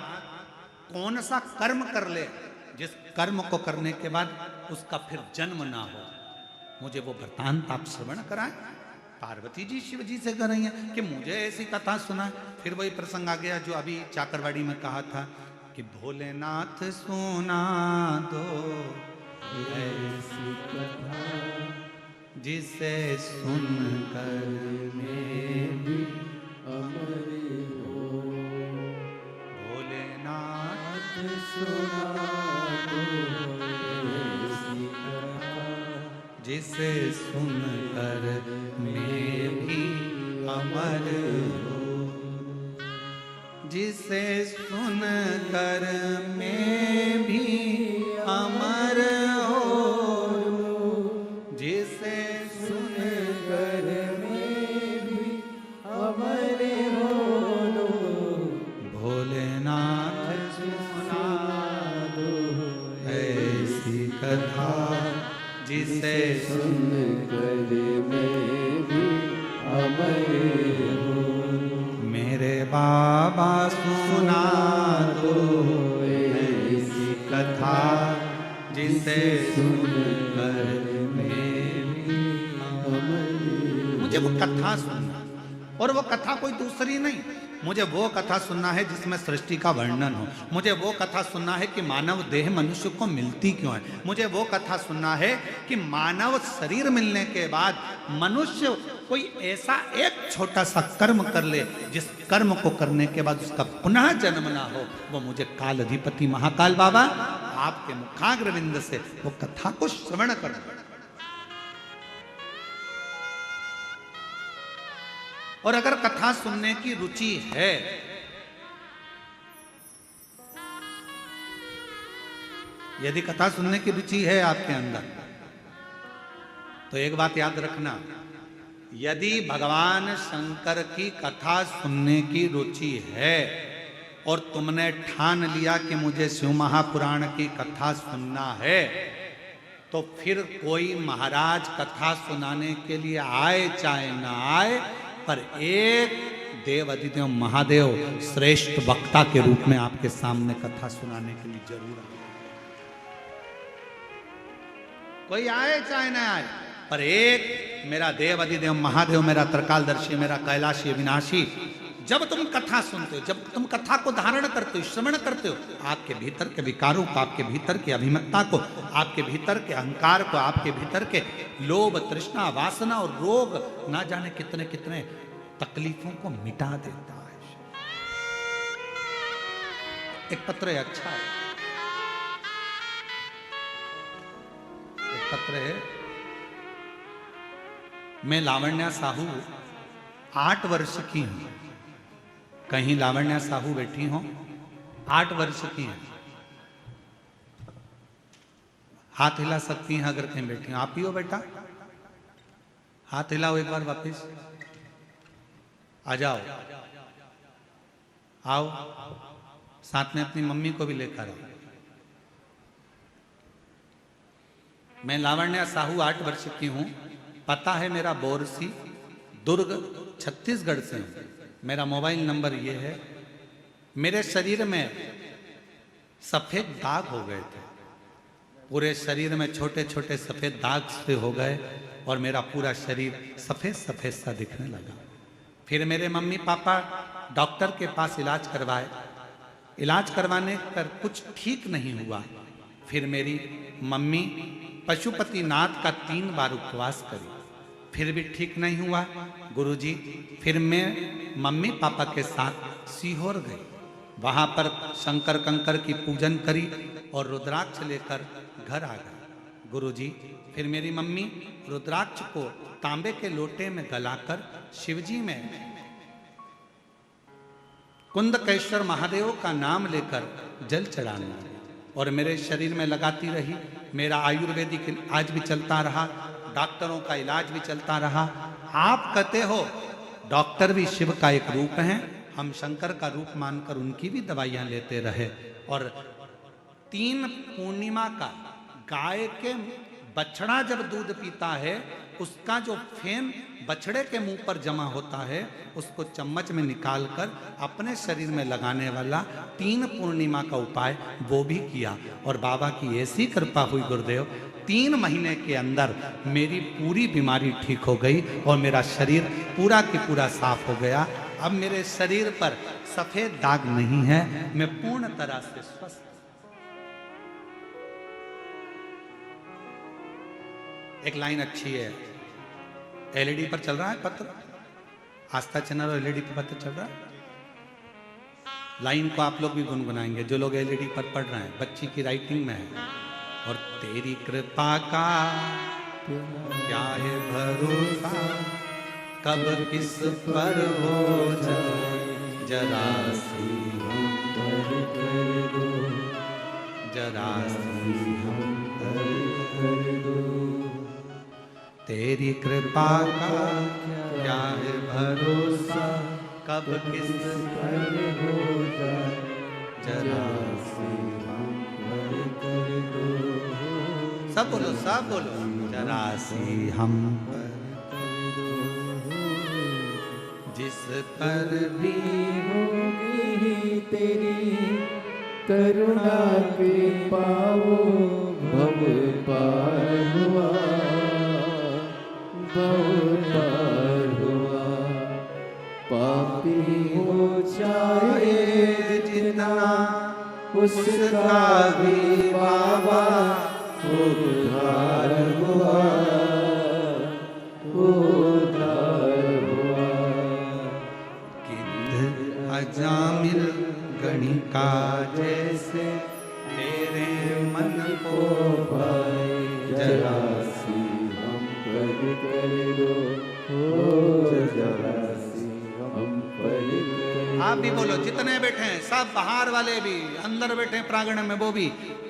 कौन सा कर्म कर ले जिस कर्म को करने के बाद उसका फिर जन्म ना हो? मुझे वो वृत्तांत आप श्रवण कराएं। पार्वती जी शिव जी से कर रही हैं कि मुझे ऐसी कथा सुना। फिर वही प्रसंग आ गया जो अभी चाकरवाड़ी में कहा था कि भोलेनाथ सुना दो ऐसी कथा जिसे सुनकर मैं भी अमर हो। भोलेनाथ सुना दो ऐसी कथा जिसे सुनकर मैं भी अमर हो, जिसे सुनकर मैं भी अमर हो, जिसे सुनकर मैं भी अमर हो। भोलेनाथ सुना अमर हो। मेरे बाबा सुना दो ऐसी कथा जिसे सुनकर मुझे वो कथा सुनना, और वो कथा कोई दूसरी नहीं, मुझे वो कथा सुनना है जिसमें सृष्टि का वर्णन हो। मुझे वो कथा सुनना है कि मानव देह मनुष्य को मिलती क्यों है। मुझे वो कथा सुनना है कि मानव शरीर मिलने के बाद मनुष्य कोई ऐसा एक छोटा सा कर्म कर ले जिस कर्म को करने के बाद उसका पुनः जन्म ना हो। वो मुझे काल अधिपति महाकाल बाबा आपके मुखाग्रविंद से वो कथा को श्रवण करना। और अगर कथा सुनने की रुचि है, यदि कथा सुनने की रुचि है आपके अंदर, तो एक बात याद रखना, यदि भगवान शंकर की कथा सुनने की रुचि है और तुमने ठान लिया कि मुझे शिव महापुराण की कथा सुनना है, तो फिर कोई महाराज कथा सुनाने के लिए आए चाहे ना आए, पर एक देव अधिदेव महादेव श्रेष्ठ वक्ता के रूप में आपके सामने कथा सुनाने के लिए जरूर आए। कोई आए चाहे ना आए, पर एक मेरा देव अधिदेव महादेव, मेरा त्रिकालदर्शी, मेरा कैलाशी अविनाशी, जब तुम कथा सुनते हो, जब तुम कथा को धारण करते हो, श्रवण करते हो, आपके भीतर के विकारों को, आपके भीतर की अभिमत्ता को, आपके भीतर के अहंकार को, आपके भीतर के लोभ, तृष्णा, वासना और रोग, ना जाने कितने कितने तकलीफों को मिटा देता है। एक पत्र है, अच्छा है, एक पत्र है। मैं लावण्या साहू 8 वर्ष की हूं। कहीं लावण्या साहू बैठी हो, 8 वर्ष की हैं, हाथ हिला सकती हैं अगर कहीं बैठी हो। आप ही हो बेटा, हाथ हिलाओ एक बार वापिस, आ जाओ, आओ, साथ में अपनी मम्मी को भी लेकर आओ। मैं लावण्या साहू 8 वर्ष की हूं। पता है मेरा बोरसी, दुर्ग, छत्तीसगढ़ से हूं। मेरा मोबाइल नंबर ये है। मेरे शरीर में सफेद दाग हो गए थे, पूरे शरीर में छोटे छोटे सफेद दाग से हो गए और मेरा पूरा शरीर सफेद सफेद सा दिखने लगा। फिर मेरे मम्मी पापा डॉक्टर के पास इलाज करवाए। इलाज करवाने पर कुछ ठीक नहीं हुआ। फिर मेरी मम्मी पशुपतिनाथ का 3 बार उपवास करी, फिर भी ठीक नहीं हुआ। गुरुजी, फिर मैं मम्मी पापा के साथ सीहोर गई। वहां पर शंकर कंकर की पूजन करी और रुद्राक्ष लेकर घर आ गए। गुरुजी, फिर मेरी मम्मी रुद्राक्ष को तांबे के लोटे में गलाकर शिवजी में कुंदकेश्वर महादेव का नाम लेकर जल चढ़ाने लगी और मेरे शरीर में लगाती रही। मेरा आयुर्वेदिक आज भी चलता रहा, डॉक्टरों का इलाज भी चलता रहा। आप कहते हो डॉक्टर भी शिव का एक रूप है, हम शंकर का रूप मानकर उनकी भी दवाइयां लेते रहे। और 3 पूर्णिमा का गाय के बछड़ा जब दूध पीता है, उसका जो फेन बछड़े के मुंह पर जमा होता है, उसको चम्मच में निकालकर अपने शरीर में लगाने वाला 3 पूर्णिमा का उपाय वो भी किया। और बाबा की ऐसी कृपा हुई गुरुदेव, 3 महीने के अंदर मेरी पूरी बीमारी ठीक हो गई और मेरा शरीर पूरा की पूरा साफ हो गया। अब मेरे शरीर पर सफेद दाग नहीं है, मैं पूर्ण तरह से स्वस्थ। एक लाइन अच्छी है, एलईडी पर चल रहा है पत्र, आस्था चैनल और एलईडी पर पत्र चल रहा है। लाइन को आप लोग भी गुनगुनाएंगे, जो लोग एलईडी पर पढ़ रहे हैं, बच्ची की राइटिंग में है। और तेरी कृपा का क्या है भरोसा, कब किस पर हो जाए जरा सी हम पर कर दो, जरा सी हम पर दो। तेरी कृपा का क्या है भरोसा, कब किस पर हो जाए जरा सी हम पर कर दो। सब बोलो, सब बोलो, जरा सी हम पर कर दो। पर भी होगी तेरी करुणा कृपा वो भव पार हुआ, भव पार हुआ। पापी हो चाहे जितना उसका भी बाबा उद्धार हुआ, उद्धार हुआ। अजामिल गणिका जैसे तेरे मन को भाई जरा सी हम पर कर दो, हो जरा सी हम पर कर। आप भी बोलो, जितने बैठे हैं सब, बाहर वाले भी, अंदर बैठे हैं प्रांगण में वो भी,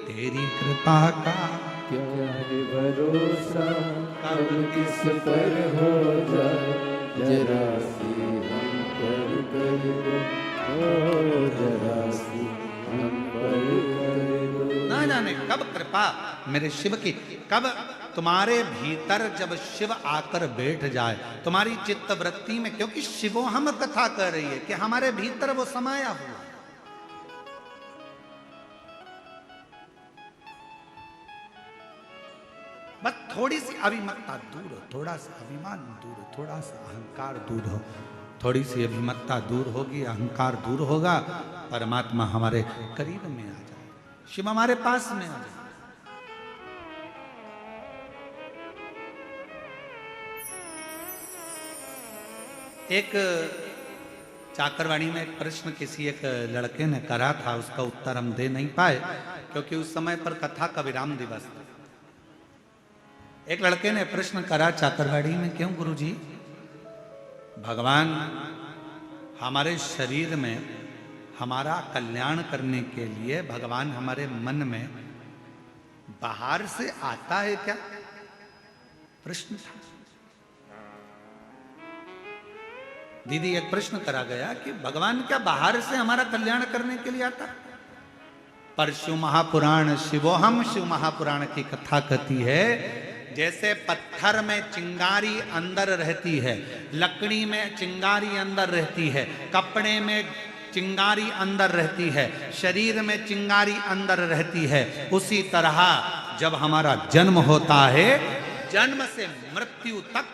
तेरी कृपा का क्या है भरोसा कब किस पर हो जाए, जरा सी हम पर कर दो, ओ जरा सी हम पर कर दो। ना जाने कब कृपा मेरे शिव की, कब तुम्हारे भीतर जब शिव आकर बैठ जाए तुम्हारी चित्त वृत्ति में, क्योंकि शिवो हम कथा कर रही है कि हमारे भीतर वो समाया हुआ। बस थोड़ी सी अभिमत्ता दूर हो, थोड़ा सा अभिमान दूर हो, थोड़ा सा अहंकार दूर हो, थोड़ी सी अभिमत्ता दूर होगी, अहंकार दूर होगा, परमात्मा हमारे करीब में आ जाए, शिव हमारे पास में आ जाए। एक चाकरवाड़ी में एक प्रश्न किसी एक लड़के ने करा था, उसका उत्तर हम दे नहीं पाए क्योंकि उस समय पर कथा का विराम दिवस था। एक लड़के ने प्रश्न करा चाकरवाड़ी में, क्यों गुरुजी भगवान हमारे शरीर में हमारा कल्याण करने के लिए भगवान हमारे मन में बाहर से आता है क्या? प्रश्न था। दीदी एक प्रश्न करा गया कि भगवान क्या बाहर से हमारा कल्याण करने के लिए आता? पर शिव महापुराण, शिवोहम शिव महापुराण की कथा कहती है, जैसे पत्थर में चिंगारी अंदर रहती है, लकड़ी में चिंगारी अंदर रहती है, कपड़े में चिंगारी अंदर रहती है, शरीर में चिंगारी अंदर रहती है, उसी तरह जब हमारा जन्म होता है, जन्म से मृत्यु तक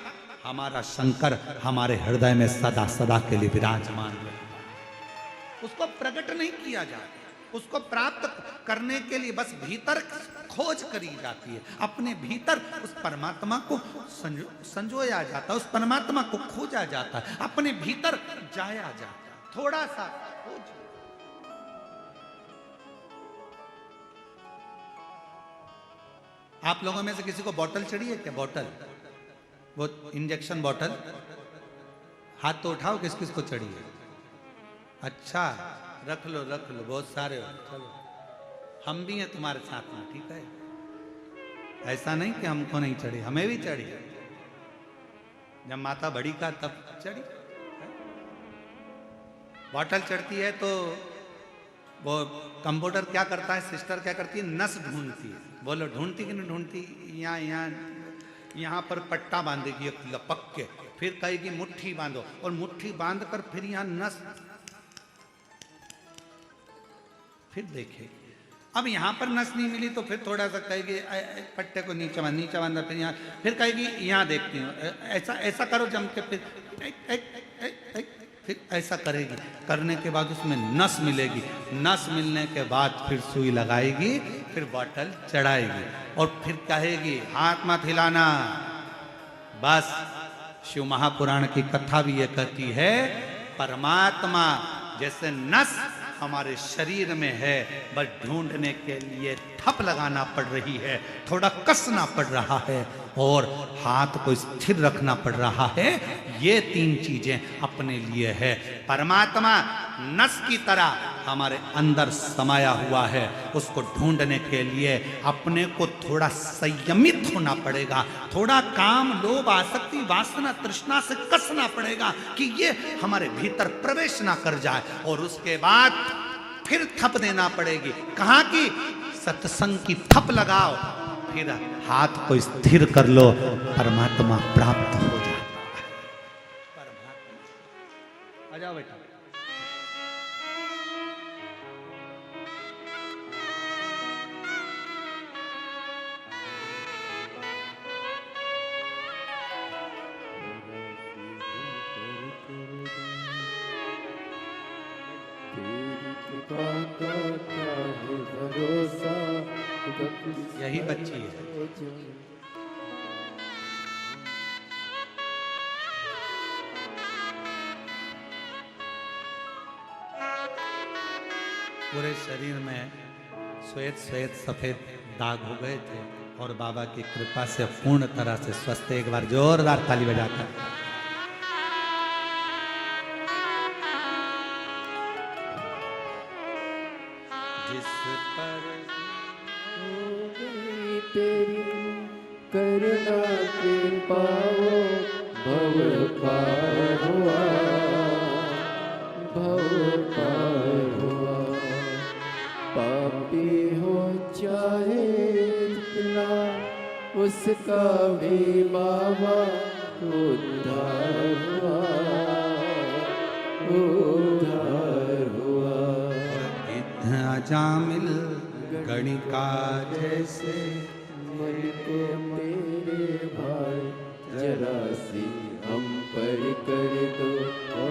हमारा शंकर हमारे हृदय में सदा सदा के लिए विराजमान है। उसको प्रकट नहीं किया जाता, उसको प्राप्त करने के लिए बस भीतर खोज करी जाती है, अपने भीतर उस परमात्मा को संजोया जाता है, उस परमात्मा को खोजा जाता है, अपने भीतर जाया जाता है, थोड़ा सा खोज। आप लोगों में से किसी को बोतल चढ़ी है क्या? बोतल, वो इंजेक्शन बोतल, हाथ तो उठाओ किस किस को चढ़ी है? अच्छा, रख लो रख लो, बहुत सारे हो, चलो हम भी हैं तुम्हारे साथ में, ठीक है? ऐसा नहीं कि हमको नहीं चढ़ी, हमें भी चढ़ी। जब माता बड़ी का तब चढ़ी। बोतल चढ़ती है तो वो कंप्यूटर क्या करता है, सिस्टर क्या करती है, नस ढूंढती है। बोलो ढूंढती कि नहीं ढूंढती? यहाँ पर पट्टा बांधेगी एक लपक के, फिर कहेगी मुट्ठी बांधो, और मुट्ठी बांध कर फिर यहाँ नस, फिर देखेगी। अब यहाँ पर नस नहीं मिली तो फिर थोड़ा सा कहेगी पट्टे को नीचे बांधा, फिर यहाँ, फिर कहेगी यहाँ देखती हूँ, ऐसा ऐसा करो जम के, फिर ऐसा करेगी। करने के बाद उसमें नस मिलेगी, नस मिलने के बाद फिर सुई लगाएगी, फिर बॉटल चढ़ाएगी, और फिर कहेगी हाथ मत हिलाना। बस शिव महापुराण की कथा भी ये कहती है, परमात्मा जैसे नस हमारे शरीर में है, बस ढूंढने के लिए थप लगाना पड़ रही है, थोड़ा कसना पड़ रहा है, और हाथ को स्थिर रखना पड़ रहा है। ये तीन चीजें अपने लिए है। परमात्मा नस की तरह हमारे अंदर समाया हुआ है, उसको ढूंढने के लिए अपने को थोड़ा संयमित होना पड़ेगा, थोड़ा काम, लोभ, आसक्ति, वासना, तृष्णा से कसना पड़ेगा कि ये हमारे भीतर प्रवेश ना कर जाए, और उसके बाद फिर थप देना पड़ेगी। कहाँ की? सत्संग की थप लगाओ, फिर हाथ को स्थिर कर लो, परमात्मा प्राप्त हो जाता है। जाओ बेटा। तेरी कृपा का क्या है भरोसा, यही बच्ची है। पूरे शरीर में श्वेत श्वेत सफेद दाग हो गए थे और बाबा की कृपा से पूर्ण तरह से स्वस्थ। एक बार जोरदार ताली बजाकर। जिस पर हो गई तेरी करुणा कृपा, वो भव पार हुआ, भव पार हुआ। पापी हो चाहे जितना, उसका भी बाबा उद्धार हुआ, उद्धार हुआ। अजामिल गणिका जैसे मन को तेरे भाई जरा सी हम पर कर दो, ओ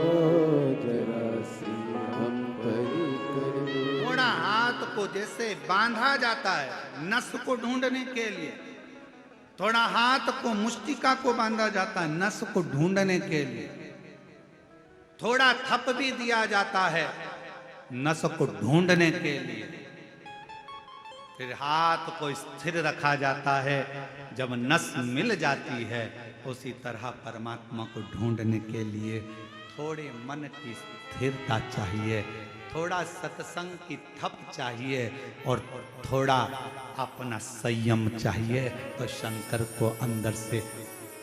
जरा सी हम पर कर दो। थोड़ा हाथ को जैसे बांधा जाता है नस को ढूंढने के लिए, थोड़ा हाथ को मुष्टिका को बांधा जाता है नस को ढूंढने के लिए, थोड़ा थप भी दिया जाता है नस को ढूंढने के लिए, फिर हाथ को स्थिर रखा जाता है जब नस मिल जाती है। उसी तरह परमात्मा को ढूंढने के लिए थोड़े मन की स्थिरता चाहिए, थोड़ा सत्संग की थप चाहिए और थोड़ा अपना संयम चाहिए। तो शंकर को अंदर से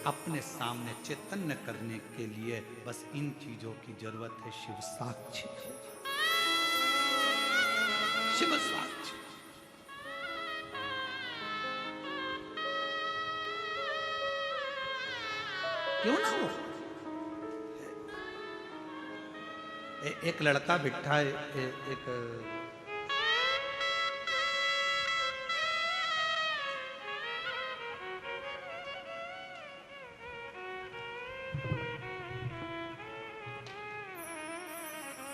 अपने सामने चैतन्य करने के लिए बस इन चीजों की जरूरत है। शिव साक्षी, शिव साक्षी। क्यों ना हो? एक लड़का बिठा है, एक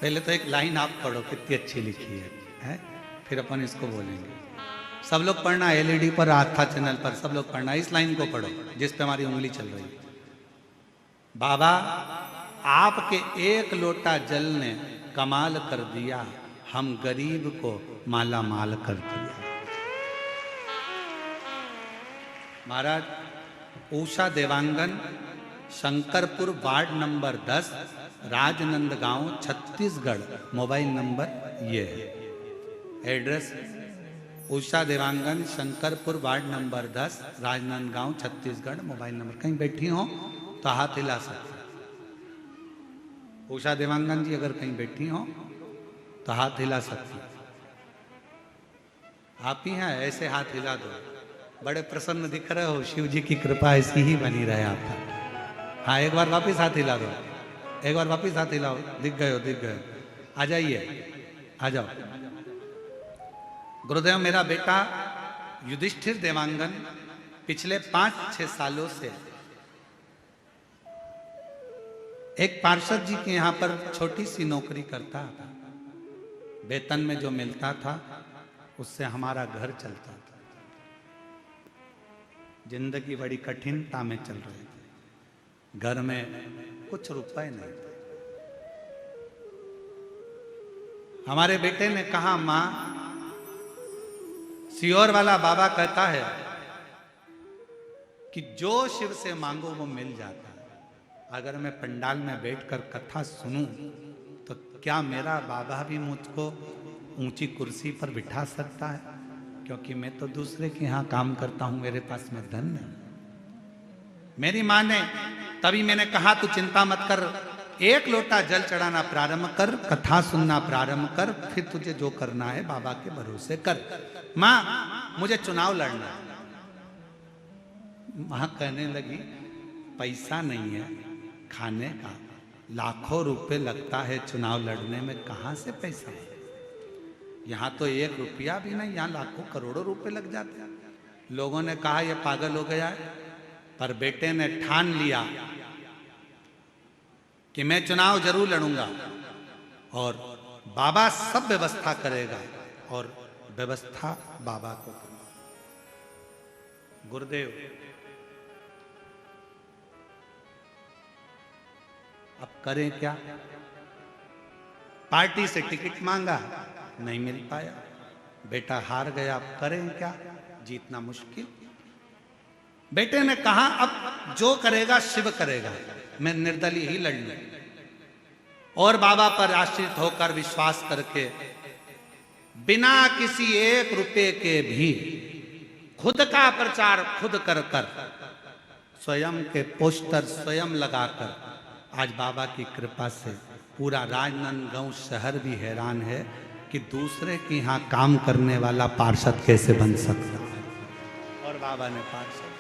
पहले तो एक लाइन आप पढ़ो, कितनी अच्छी लिखी है? फिर अपन इसको बोलेंगे। सब लोग पढ़ना, एलईडी पर, आस्था चैनल पर सब लोग पढ़ना। इस लाइन को पढ़ो जिस पे हमारी उंगली चल रही है। बाबा आपके एक लोटा जल ने कमाल कर दिया, हम गरीब को माला माल कर दिया। महाराज Usha Devangan, Shankarpur, ward number 10, Rajnandgaon, Chhattisgarh. Mobile number ये है, address Usha Devangan, Shankarpur, ward number 10, Rajnandgaon, Chhattisgarh. Mobile number. कहीं बैठी हो तो हाथ हिला सकते। उषा देवांगन जी अगर कहीं बैठी हो तो हाथ हिला सकती। आप ही हैं, ऐसे हाथ हिला दो। बड़े प्रसन्न दिख रहे हो, शिव जी की कृपा ऐसी ही बनी रहे आपका। हाँ, एक बार वापिस हाथ हिला दो, एक बार वापिस हाथ हिलाओ। दिख गए हो, दिख गए हो। आ जाइए, आ जाओ। गुरुदेव, मेरा बेटा युधिष्ठिर देवांगन पिछले 5-6 सालों से एक पार्षद जी के यहाँ पर छोटी सी नौकरी करता था। वेतन में जो मिलता था उससे हमारा घर चलता था। जिंदगी बड़ी कठिनता में चल रही थी, घर में कुछ रुपए नहीं थे। हमारे बेटे ने कहा, माँ, सियोर वाला बाबा कहता है कि जो शिव से मांगो वो मिल जाता है। अगर मैं पंडाल में बैठकर कथा सुनूं तो क्या मेरा बाबा भी मुझको ऊंची कुर्सी पर बिठा सकता है? क्योंकि मैं तो दूसरे के यहाँ काम करता हूं, मेरे पास में धन नहीं। मेरी माँ ने, तभी मैंने कहा तू चिंता मत कर, एक लोटा जल चढ़ाना प्रारंभ कर, कथा सुनना प्रारंभ कर, फिर तुझे जो करना है बाबा के भरोसे कर। माँ, मुझे चुनाव लड़ना है। माँ कहने लगी, पैसा नहीं है खाने का, लाखों रुपए लगता है चुनाव लड़ने में, कहाँ से पैसा है? यहाँ तो 1 रुपया भी नहीं, यहाँ लाखों करोड़ों रुपए लग जाते हैं। लोगों ने कहा यह पागल हो गया है, पर बेटे ने ठान लिया कि मैं चुनाव जरूर लड़ूंगा और बाबा सब व्यवस्था करेगा, और व्यवस्था बाबा को करना। गुरुदेव अब करें क्या? पार्टी से टिकट मांगा, नहीं मिल पाया, बेटा हार गया, अब करें क्या? जीतना मुश्किल। बेटे ने कहा अब जो करेगा शिव करेगा, मैं निर्दलीय ही लड़ लूं। और बाबा पर आश्रित होकर विश्वास करके बिना किसी 1 रुपए के भी खुद का प्रचार खुद कर कर, स्वयं के पोस्टर स्वयं लगाकर, आज बाबा की कृपा से पूरा राजनांदगांव शहर भी हैरान है कि दूसरे के यहाँ काम करने वाला पार्षद कैसे बन सकता है। और बाबा ने पार्षद।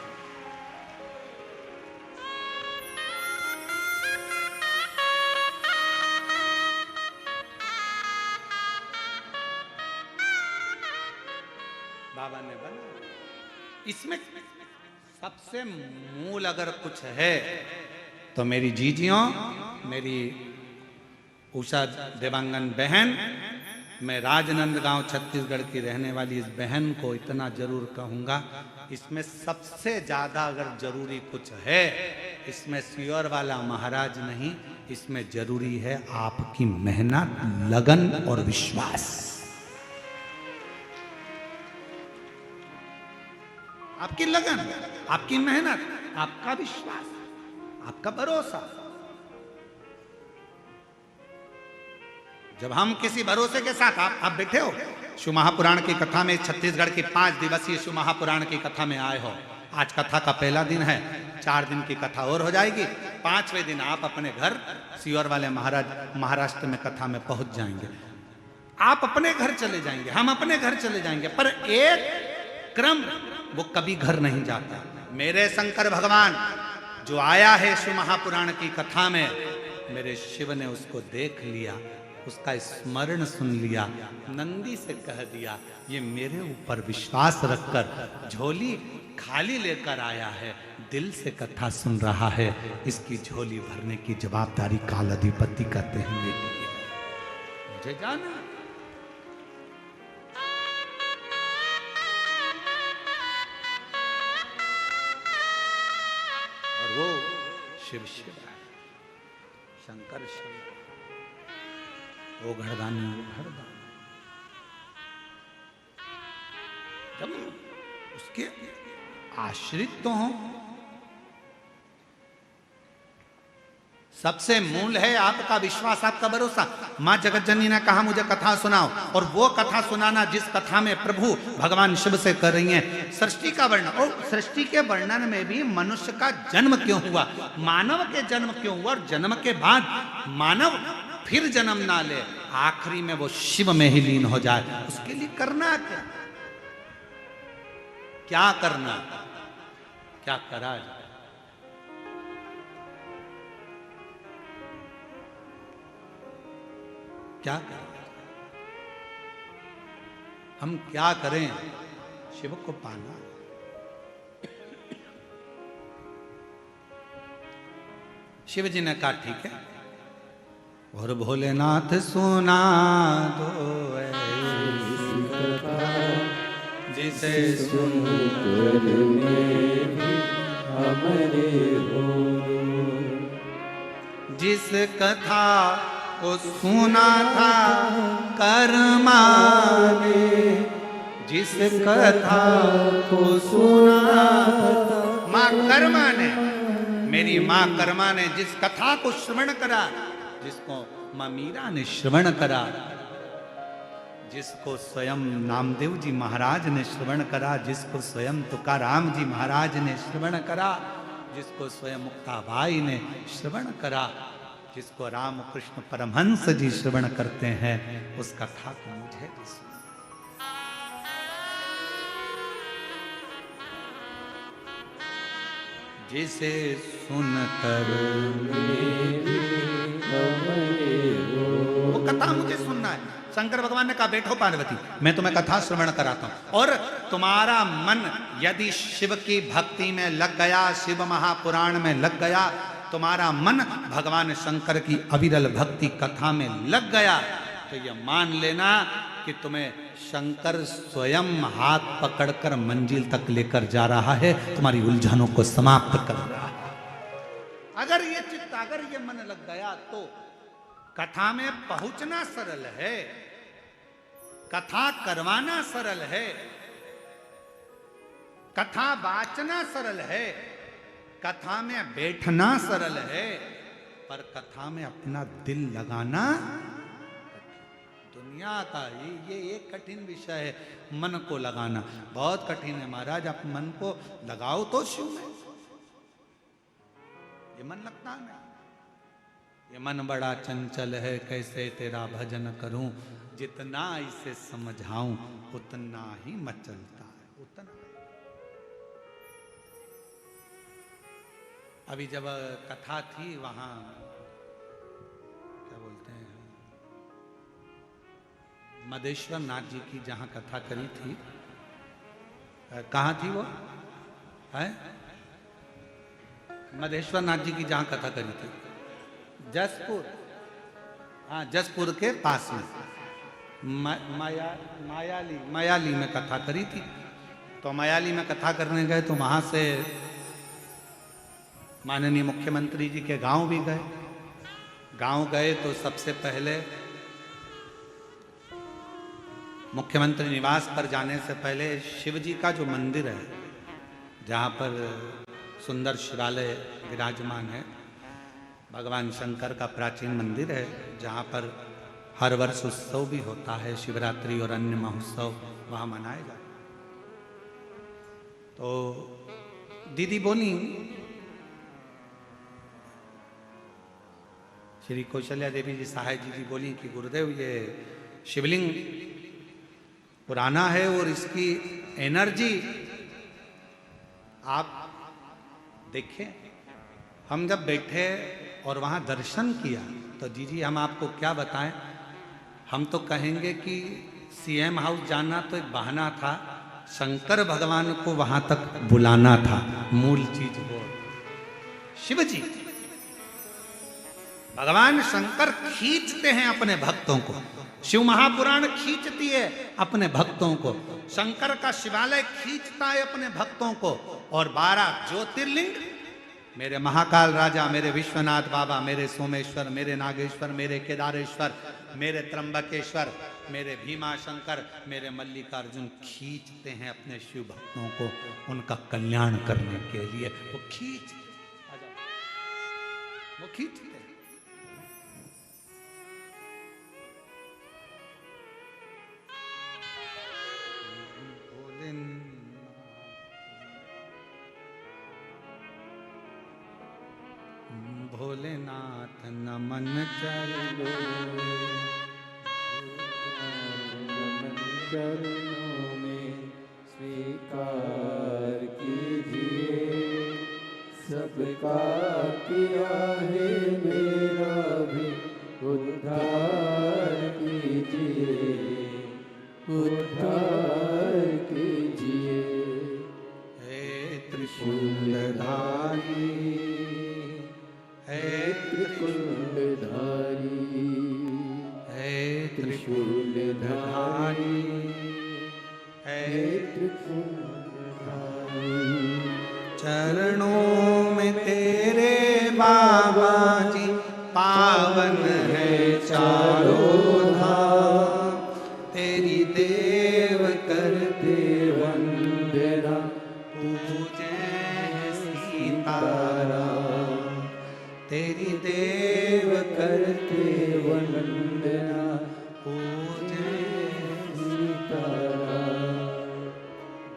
बाबा ने बना। इसमें सबसे मूल अगर कुछ है तो मेरी जीजियों, मेरी उषा देवांगन बहन, मैं राजनांदगांव छत्तीसगढ़ की रहने वाली इस बहन को इतना जरूर कहूंगा, इसमें सबसे ज्यादा अगर जरूरी कुछ है, इसमें सियोर वाला महाराज नहीं, इसमें जरूरी है आपकी मेहनत, लगन और विश्वास। आपकी लगन, आपकी मेहनत, आपका विश्वास, आपका भरोसा। जब हम किसी भरोसे के साथ, आप बैठे हो शिव महापुराण की कथा में, छत्तीसगढ़ की 5 दिवसीय शिव महापुराण की कथा में आए हो। आज कथा का पहला दिन है, 4 दिन की कथा और हो जाएगी। 5वें दिन आप अपने घर सियोर वाले महाराज महाराष्ट्र में कथा में पहुंच जाएंगे। आप अपने घर चले जाएंगे, हम अपने घर चले जाएंगे, पर एक क्रम वो कभी घर नहीं जाता। मेरे शंकर भगवान जो आया है शिव महापुराण की कथा में, मेरे शिव ने उसको देख लिया, उसका स्मरण सुन लिया, नंदी से कह दिया ये मेरे ऊपर विश्वास रखकर झोली खाली लेकर आया है, दिल से कथा सुन रहा है, इसकी झोली भरने की जवाबदारी काल अधिपति कहते हैं मेरी है। मुझे जाना। और वो शिव शिव है, शंकर शिव, वो घरदानी वो घरदानी। जब उसके आश्रित तो हों, सबसे मूल है आपका विश्वास, आपका भरोसा। मां जगतजननी ने कहा मुझे कथा सुनाओ, और वो कथा सुनाना जिस कथा में प्रभु भगवान शिव से कर रही हैं, सृष्टि का वर्णन। और सृष्टि के वर्णन में भी मनुष्य का जन्म क्यों हुआ, मानव के जन्म क्यों हुआ, और जन्म के बाद मानव फिर जन्म ना ले, आखिरी में वो शिव में ही लीन हो जाए, उसके लिए करना क्या, क्या करना, क्या करा जाए। क्या करें हम, क्या करें शिव को पाना। शिव जी ने कहा ठीक है, और भोलेनाथ सुना दो ऐसी कथा जिसे सुनकर में हमारे हो, जिस कथा को सुना था कर्मा ने, जिस कथा को सुना था माँ कर्मा ने, मेरी माँ कर्मा ने जिस कथा को श्रवण करा, जिसको माँ मीरा ने श्रवण करा, जिसको स्वयं नामदेव जी महाराज ने श्रवण करा, जिसको स्वयं तुकाराम जी महाराज ने श्रवण करा, जिसको स्वयं मुक्ताबाई ने श्रवण करा, जिसको रामकृष्ण परमहंस जी श्रवण करते हैं, उस कथा को मुझे भी सुना। जिसे सुनकर हमारे हो। वो कथा मुझे सुनना है। शंकर भगवान ने कहा बैठो पार्वती, मैं तुम्हें कथा श्रवण कराता हूं। और तुम्हारा मन यदि शिव की भक्ति में लग गया, शिव महापुराण में लग गया, तुम्हारा मन भगवान शंकर की अविरल भक्ति कथा में लग गया, तो ये मान लेना कि तुम्हें शंकर स्वयं हाथ पकड़कर मंजिल तक लेकर जा रहा है, तुम्हारी उलझनों को समाप्त कर रहा है। अगर ये चित्त, अगर ये मन लग गया तो कथा में पहुंचना सरल है, कथा करवाना सरल है, कथा वाचना सरल है, कथा में बैठना सरल है, पर कथा में अपना दिल लगाना दुनिया का ये एक कठिन विषय है। मन को लगाना बहुत कठिन है महाराज। आप मन को लगाओ तो शिव में, ये मन लगता नहीं। ये मन बड़ा चंचल है, कैसे तेरा भजन करूं, जितना इसे समझाऊं उतना ही मचलता है, उतना। अभी जब कथा थी वहां क्या बोलते हैं, मदेश्वर नाथ जी की जहां कथा करी थी, कहाँ थी वो है? मदेश्वर नाथ जी की जहां कथा करी थी, जसपुर, हाँ जसपुर के पास में मायाली में कथा करी थी। तो मायाली में कथा करने गए तो वहां से माननीय मुख्यमंत्री जी के गांव भी गए। गांव गए तो सबसे पहले मुख्यमंत्री निवास पर जाने से पहले शिव जी का जो मंदिर है, जहाँ पर सुंदर शिवालय विराजमान है, भगवान शंकर का प्राचीन मंदिर है, जहाँ पर हर वर्ष उत्सव भी होता है, शिवरात्रि और अन्य महोत्सव वहाँ मनाए जाते। तो दीदी बोली, श्री कौशल्या देवी जी सहाय जी बोली कि गुरुदेव ये शिवलिंग पुराना है और इसकी एनर्जी आप देखें। हम जब बैठे और वहाँ दर्शन किया तो जी हम आपको क्या बताएं, हम तो कहेंगे कि सीएम हाउस जाना तो एक बहाना था, शंकर भगवान को वहाँ तक बुलाना था, मूल चीज वो शिव जी। भगवान शंकर खींचते हैं अपने भक्तों को, शिव महापुराण खींचती है अपने भक्तों को, शंकर का शिवालय खींचता है अपने भक्तों को, और 12 ज्योतिर्लिंग, मेरे महाकाल राजा, मेरे विश्वनाथ बाबा, मेरे सोमेश्वर, मेरे नागेश्वर, मेरे केदारेश्वर, मेरे त्र्यंबकेश्वर, मेरे भीमा शंकर, मेरे मल्लिकार्जुन खींचते हैं अपने शिव भक्तों को उनका कल्याण करने के लिए। वो खींचते हैं। भोलेनाथ नमन चलो, नमन चरणों में स्वीकार कीजिए, सबका किया है मेरा भी उद्धार कीजिए, उद्धार कीजिए। हे त्रिशूलधारी, हे त्रिशूलधारी, हे त्रिशूलधारी, हे त्रिशूलधारी। चरणों में तेरे बाबा जी पावन है चारों धाम, तेरी देव करते वंदना, पूजे सीताराम, तेरी देव करते वंदना, पूजे सीताराम।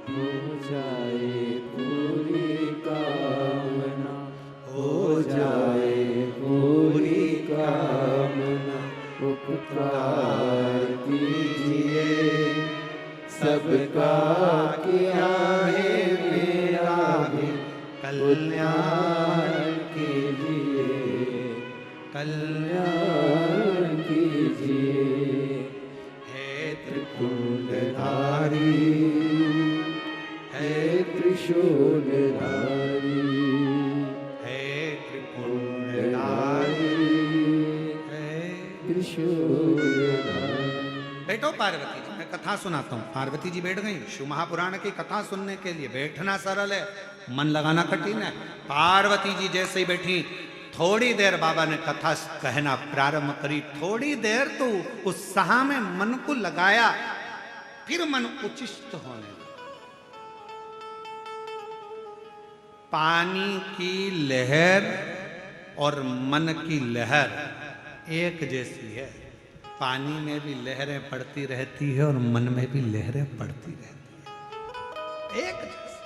हो जाए पूरी कामना, हो जाए पूरी कामना, उपकार कीजिए, सबका किया है मेरा भी कल्याण कीजिए, कल्याण बैठो पार्वती जी, मैं कथा सुनाता हूँ। पार्वती जी बैठ गई। शिव महापुराण की कथा सुनने के लिए बैठना सरल है, मन लगाना कठिन है। पार्वती जी जैसे ही बैठी, थोड़ी देर बाबा ने कथा कहना प्रारंभ करी। थोड़ी देर तो उत्साह में मन को लगाया, फिर मन उचिष्ट होने लगा। पानी की लहर और मन की लहर एक जैसी है। पानी में भी लहरें पड़ती रहती है और मन में भी लहरें पड़ती रहती है, एक जैसी।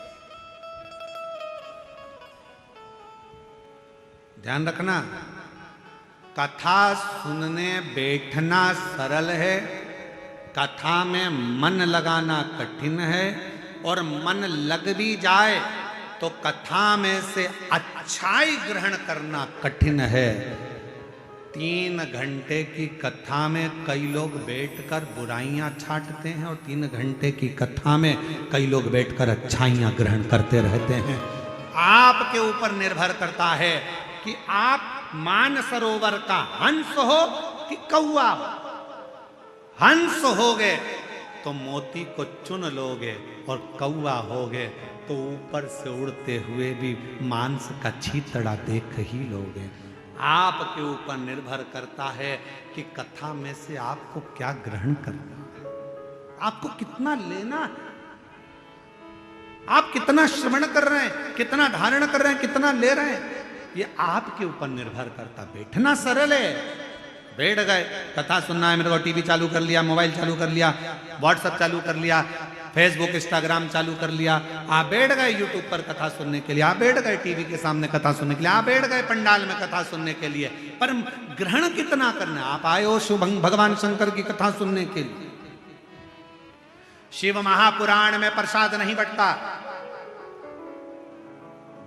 ध्यान रखना, कथा सुनने बैठना सरल है, कथा में मन लगाना कठिन है, और मन लग भी जाए तो कथा में से अच्छाई ग्रहण करना कठिन है। 3 घंटे की कथा में कई लोग बैठकर बुराइयां छांटते हैं और 3 घंटे की कथा में कई लोग बैठकर अच्छाइयां ग्रहण करते रहते हैं। आपके ऊपर निर्भर करता है कि आप मानसरोवर का हंस हो कि कौवा हो। हंस होगे तो मोती को चुन लोगे, और कौवा होगे तो ऊपर से उड़ते हुए भी मांस का छीतड़ा देख ही लोगे। आपके ऊपर निर्भर करता है कि कथा में से आपको क्या ग्रहण करना है, आपको कितना लेना है, आप कितना श्रवण कर रहे हैं, कितना धारण कर रहे हैं, कितना ले रहे हैं, ये आपके ऊपर निर्भर करता। बैठना सरल है, बैठ गए, कथा सुनना है, मेरे को टीवी चालू कर लिया, मोबाइल चालू कर लिया, व्हाट्सएप चालू कर लिया, फेसबुक इंस्टाग्राम चालू कर लिया, आप बैठ गए यूट्यूब पर कथा सुनने के लिए, आप बैठ गए टीवी के सामने कथा सुनने के लिए, आप बैठ गए पंडाल में कथा सुनने के लिए, पर ग्रहण कितना करना है? आप आए हो शिव भगवान शंकर की कथा सुनने के लिए। शिव महापुराण में प्रसाद नहीं बंटता।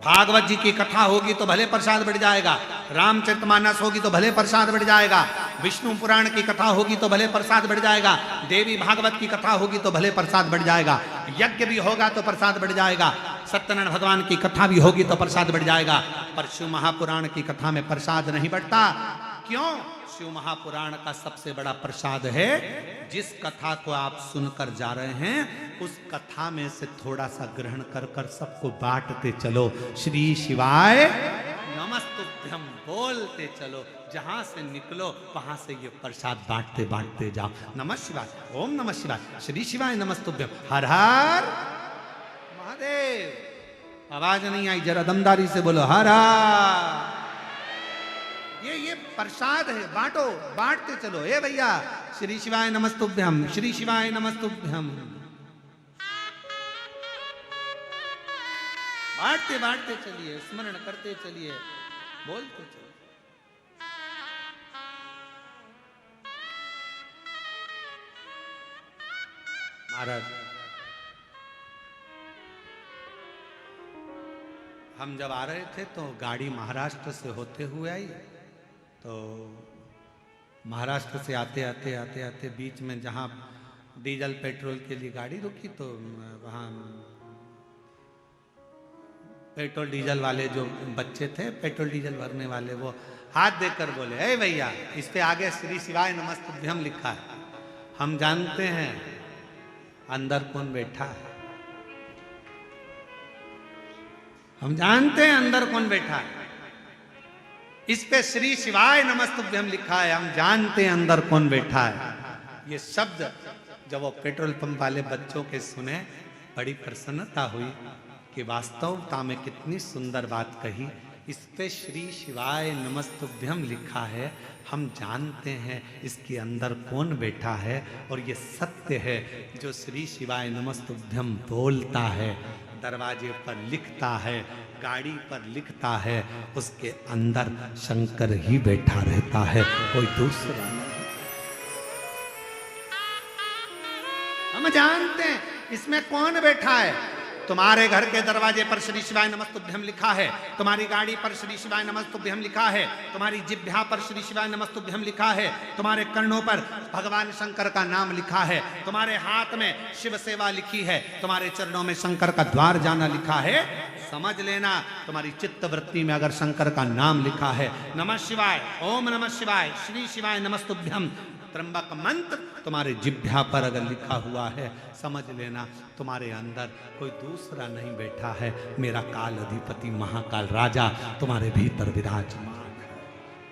भागवत जी की कथा होगी तो भले प्रसाद बढ़ जाएगा, रामचरितमानस होगी तो भले प्रसाद बढ़ जाएगा, विष्णु पुराण की कथा होगी तो भले प्रसाद बढ़ जाएगा, देवी भागवत की कथा होगी तो भले प्रसाद बढ़ जाएगा, यज्ञ भी होगा तो प्रसाद बढ़ जाएगा, सत्यनारायण भगवान की कथा भी होगी तो प्रसाद बढ़ जाएगा। पर शिव महापुराण की कथा में प्रसाद नहीं बढ़ता। क्यों? शिव महापुराण का सबसे बड़ा प्रसाद है, जिस कथा को आप सुनकर जा रहे हैं उस कथा में से थोड़ा सा ग्रहण कर कर सबको बांटते चलो। श्री शिवाय नमस्तुभ्यम बोलते चलो, जहां से निकलो वहां से ये प्रसाद बांटते बांटते जाओ। नमः शिवाय, ओम नमः शिवाय, श्री शिवाय नमस्तुभ्यम, हर हर महादेव। आवाज नहीं आई, जरा दमदारी से बोलो हर हर। ये प्रसाद है, बांटो, बांटते चलो। हे भैया, श्री शिवाय नमस्तुभ्यम, श्री शिवाय नमस्तुभ्यम, बांटते बांटते चलिए, स्मरण करते चलिए, बोलते चलिए। महाराज, हम जब आ रहे थे तो गाड़ी महाराष्ट्र से होते हुए आई, तो महाराष्ट्र से आते आते आते आते बीच में जहाँ डीजल पेट्रोल के लिए गाड़ी रुकी, तो वहाँ पेट्रोल डीजल वाले जो बच्चे थे, पेट्रोल डीजल भरने वाले, वो हाथ देकर बोले, ए भैया, इस पे आगे श्री शिवाय नमस्तुभ्यम लिखा है। हम जानते हैं अंदर कौन बैठा है, हम जानते हैं अंदर कौन बैठा है। इस पे श्री शिवाय नमस्तुभ्यम लिखा है, हम जानते हैं अंदर कौन बैठा है। ये शब्द जब वो पेट्रोल पंप वाले बच्चों के सुने, बड़ी प्रसन्नता हुई कि वास्तवता में कितनी सुंदर बात कही। इस पे श्री शिवाय नमस्तुभ्यम लिखा है, हम जानते हैं इसके अंदर कौन बैठा है, और ये सत्य है। जो श्री शिवाय नमस्तुभ्यम बोलता है, दरवाजे पर लिखता है, गाड़ी पर लिखता है, उसके अंदर शंकर ही बैठा रहता है, कोई दूसरा नहीं। हम जानते हैं इसमें कौन बैठा है। तुम्हारे घर के दरवाजे पर श्री शिवाय नमस्तुभ्यम लिखा है, तुम्हारी गाड़ी पर श्री शिवाय नमस्तुभ्यम लिखा है, तुम्हारी जिह्वा पर श्री शिवाय नमस्तुभ्यम लिखा है, तुम्हारे कर्णों पर भगवान शंकर का नाम लिखा है, तुम्हारे हाथ में शिव सेवा लिखी है, तुम्हारे चरणों में शंकर का द्वार जाना लिखा है। समझ लेना, तुम्हारी चित्त वृत्ति में अगर शंकर का नाम लिखा है, नमः शिवाय, ओम नमः शिवाय, श्री शिवाय नमस्तुभ्यम, त्र्यंबक मंत्र तुम्हारे जिह्वा पर अगर लिखा हुआ है, समझ लेना तुम्हारे अंदर कोई दूसरा नहीं बैठा है, मेरा काल अधिपति महाकाल राजा तुम्हारे भीतर विराजमान है।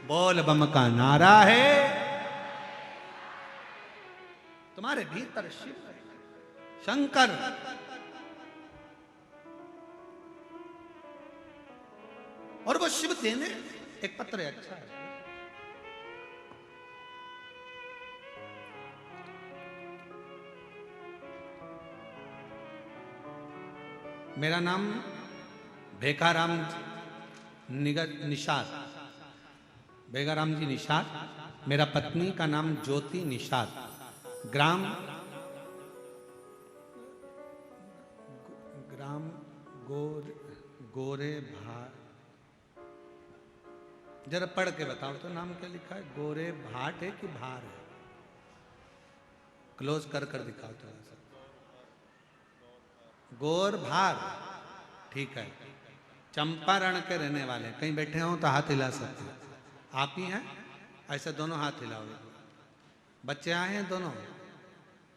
बोल बम का नारा है, तुम्हारे भीतर शिव शंकर और वो शिव देने एक पत्र है। अच्छा है, मेरा नाम भेकाराम निषाद, भेकाराम जी निषाद। मेरा पत्नी का नाम ज्योति निषाद। ग्राम गोरे भाट, जरा पढ़ के बताओ तो नाम क्या लिखा है? गोरे भाट है कि भार है? क्लोज कर दिखाओ थोड़ा सा। गोर भार, ठीक है। चंपारण के रहने वाले, कहीं बैठे हो तो हाथ हिला सकते हैं। आप ही हैं? ऐसे दोनों हाथ हिलाओगे। बच्चे आए हैं दोनों,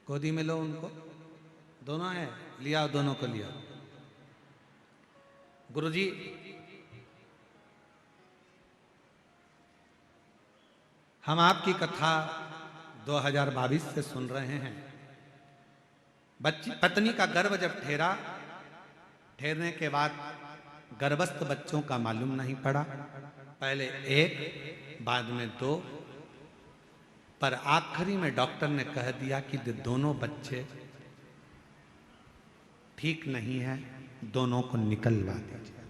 गोदी में लो उनको। दोनों हैं, लिया दोनों को लिया। गुरुजी हम आपकी कथा 2022 से सुन रहे हैं। पत्नी का गर्भ जब ठहरने के बाद गर्भस्थ बच्चों का मालूम नहीं पड़ा। पहले 1, बाद में 2, पर आखिरी में डॉक्टर ने कह दिया कि दोनों बच्चे ठीक नहीं है, दोनों को निकलवा दीजिए।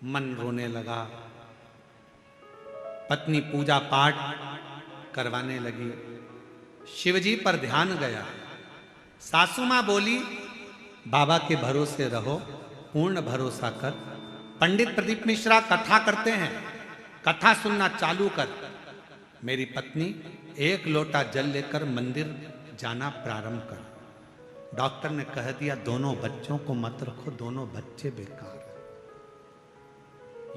मन रोने लगा। पत्नी पूजा पाठ करवाने लगी, शिवजी पर ध्यान गया। सासू मां बोली, बाबा के भरोसे रहो, पूर्ण भरोसा कर। पंडित प्रदीप मिश्रा कथा करते हैं, कथा सुनना चालू कर। मेरी पत्नी 1 लोटा जल लेकर मंदिर जाना प्रारंभ कर। डॉक्टर ने कह दिया दोनों बच्चों को मत रखो, दोनों बच्चे बेकार है,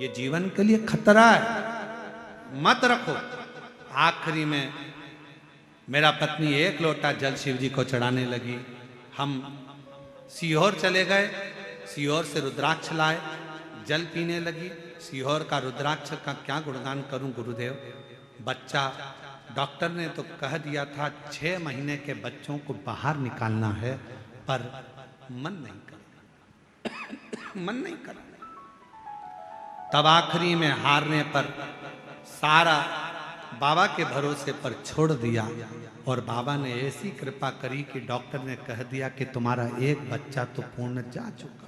ये जीवन के लिए खतरा है, मत रखो। आखिरी में मेरा पत्नी 1 लोटा जल शिव जी को चढ़ाने लगी। हम सीहोर चले गए, सीहोर से रुद्राक्ष लाए, जल पीने लगी। सीहोर का रुद्राक्ष का क्या गुणगान करूं गुरुदेव। बच्चा, डॉक्टर ने तो कह दिया था 6 महीने के बच्चों को बाहर निकालना है, पर मन नहीं कर मन नहीं कर। तब आखिरी में हारने पर सारा बाबा के भरोसे पर छोड़ दिया, और बाबा ने ऐसी कृपा करी कि डॉक्टर ने कह दिया कि तुम्हारा 1 बच्चा तो पूर्ण जा चुका,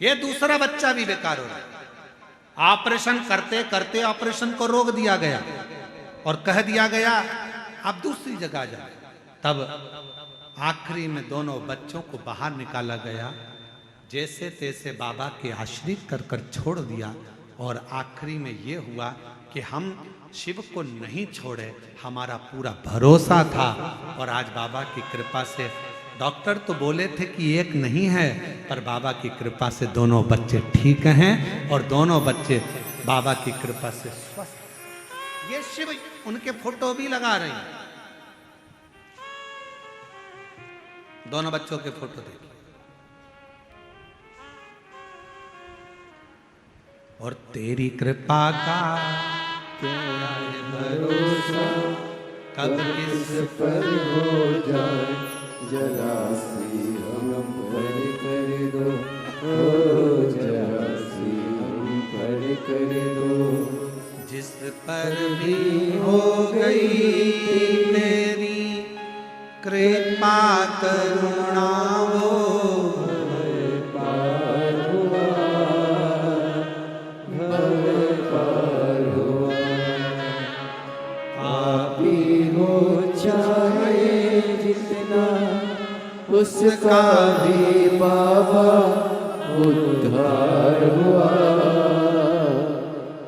ये दूसरा बच्चा भी बेकार हो रहा है। ऑपरेशन करते करते ऑपरेशन को रोक दिया गया और कह दिया गया आप दूसरी जगह जाए। तब आखिरी में दोनों बच्चों को बाहर निकाला गया, जैसे तैसे बाबा के आश्रित कर छोड़ दिया। और आखिरी में ये हुआ कि हम शिव को नहीं छोड़े, हमारा पूरा भरोसा था। और आज बाबा की कृपा से, डॉक्टर तो बोले थे कि 1 नहीं है, पर बाबा की कृपा से दोनों बच्चे ठीक हैं और दोनों बच्चे बाबा की कृपा से स्वस्थ। ये शिव उनके फोटो भी लगा रही हैं, दोनों बच्चों के फोटो देखिए। और तेरी कृपा का क्या भरोसा, कब किस पर हो जाए, जरा सी हम पर कर दो, ओ जरा सी हम पर कर दो। जिस पर भी हो गई तेरी कृपा करुणा, वो पार हुआ, पार हुआ। आप ही हो चाहे जितना, उसका भी बाबा उद्धार हुआ,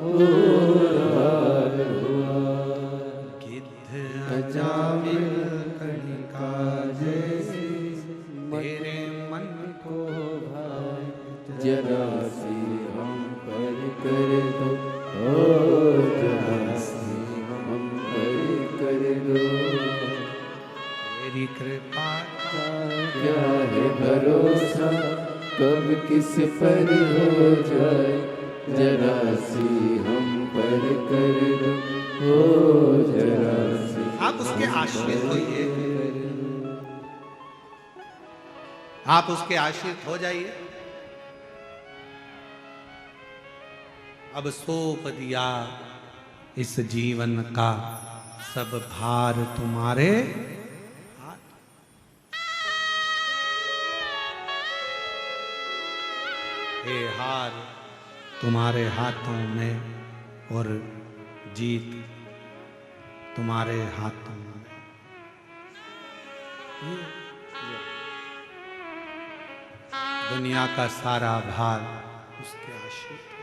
उद्धार हुआ। गिद्ध अजामिल कणिका जैसी मेरे मन को भाई, जरा सी हम पर कर दो, ओ कृपा का क्या है भरोसा कब किस पर हो जाए, जरा सी हम पर कर दो, हो जरा सी आप उसके आश्रित होइए, आप उसके आश्रित हो जाइए। अब सौंप दिया इस जीवन का सब भार तुम्हारे हाथ। हे हार तुम्हारे हाथों में और जीत तुम्हारे हाथों में। दुनिया का सारा भार उसके आश्रित है।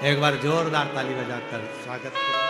एक बार जोरदार ताली बजाकर स्वागत करें।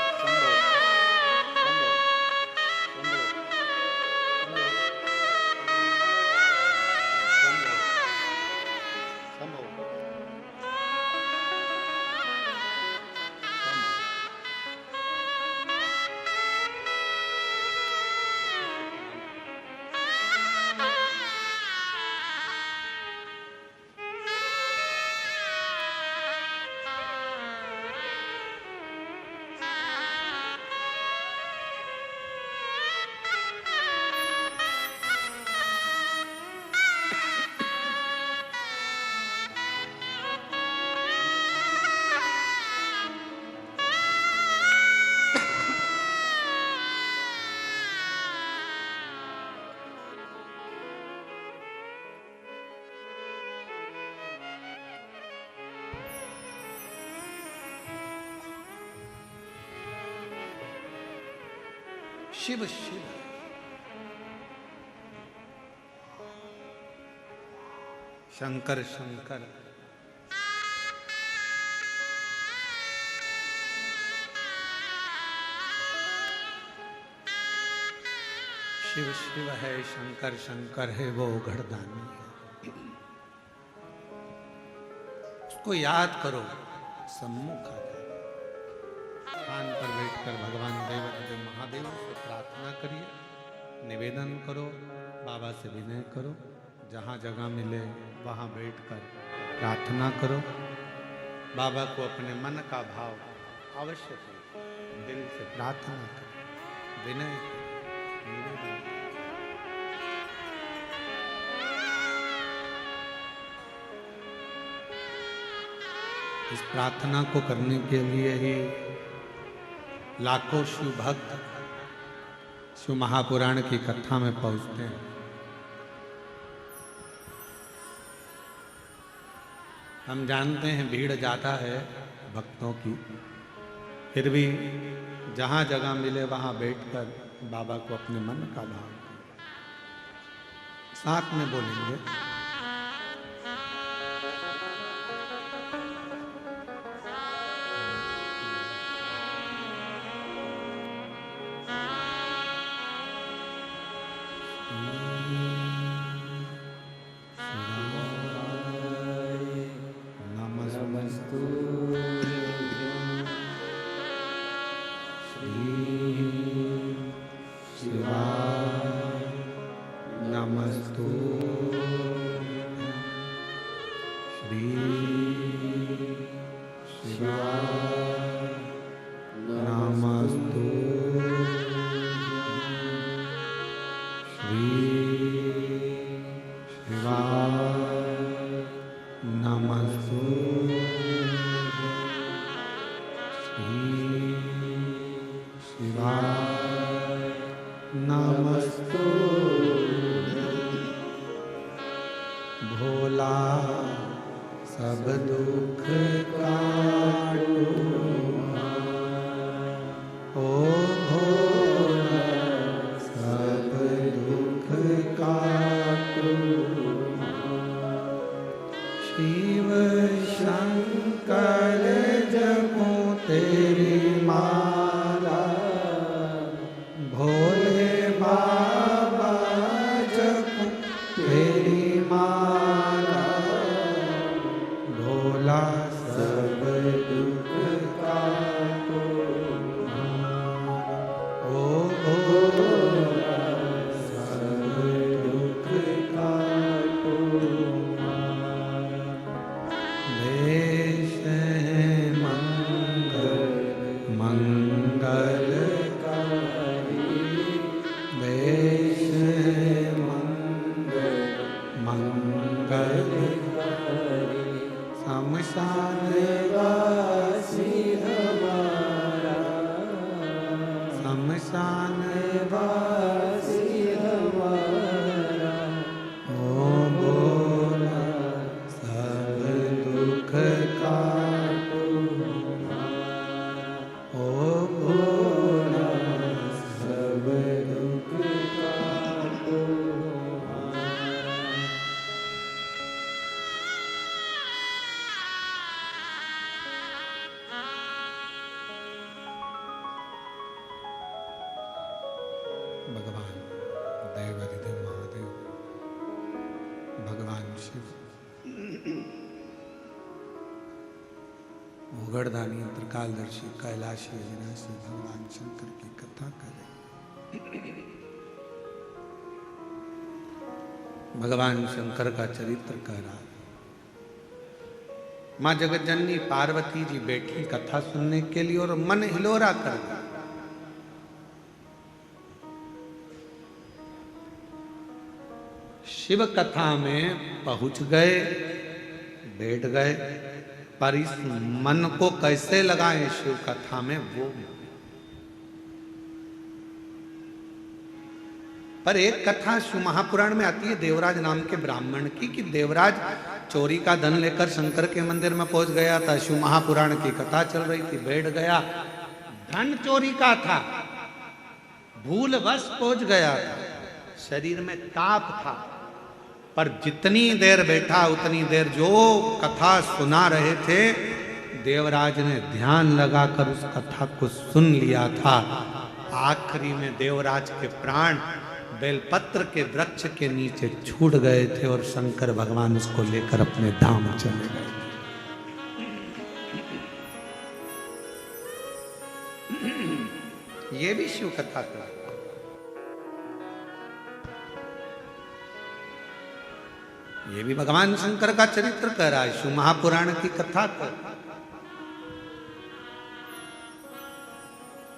शिव शिव शंकर शंकर शिव शिव है, शंकर शंकर है, वो घड़दानी है। उसको याद करो, सम्मुख आ जाए। स्थान पर बैठकर भगवान देवाधिदेव महादेव से प्रार्थना करिए, निवेदन करो, बाबा से विनय करो। जहाँ जगह मिले वहाँ बैठकर प्रार्थना करो। बाबा को अपने मन का भाव अवश्य करो, दिल से प्रार्थना करो, विनय करो, निवेदन करो। इस प्रार्थना को करने के लिए ही लाखों शिव भक्त शिव महापुराण की कथा में पहुंचते हैं। हम जानते हैं भीड़ ज्यादा है भक्तों की, फिर भी जहां जगह मिले वहां बैठकर बाबा को अपने मन का भाव साथ में बोलेंगे। भोला सब दुख काटो, ओ भोला सब दुख काटो। शिव शंकर जपो हमारा ओ भोला सब दुख काटो हमारा। ओ भोला सब दुख काटो हमारा। भगवान देवाधिदेव महादेव, भगवान शिव, भूगढ़दानी त्रिकालदर्शी कैलाशी अविनाशी भगवान शंकर की कथा करें। भगवान शंकर का चरित्र कह रहा है। मां जगत जननी पार्वती जी बैठी कथा सुनने के लिए और मन हिलोरा कर गया। शिव कथा में पहुंच गए, बैठ गए, पर इस मन को कैसे लगाएं शिव कथा में वो। पर एक कथा शिव महापुराण में आती है देवराज नाम के ब्राह्मण की, कि देवराज चोरी का धन लेकर शंकर के मंदिर में पहुंच गया था। शिव महापुराण की कथा चल रही थी, बैठ गया। धन चोरी का था, भूलवश पहुंच गया था, शरीर में ताप था। पर जितनी देर बैठा उतनी देर जो कथा सुना रहे थे, देवराज ने ध्यान लगाकर उस कथा को सुन लिया था। आखिरी में देवराज के प्राण बेलपत्र के वृक्ष के नीचे छूट गए थे और शंकर भगवान उसको लेकर अपने धाम चले गए। ये भी शिव कथा का, ये भी भगवान शंकर का चरित्र कह रहा है, शिव महापुराण की कथा कर।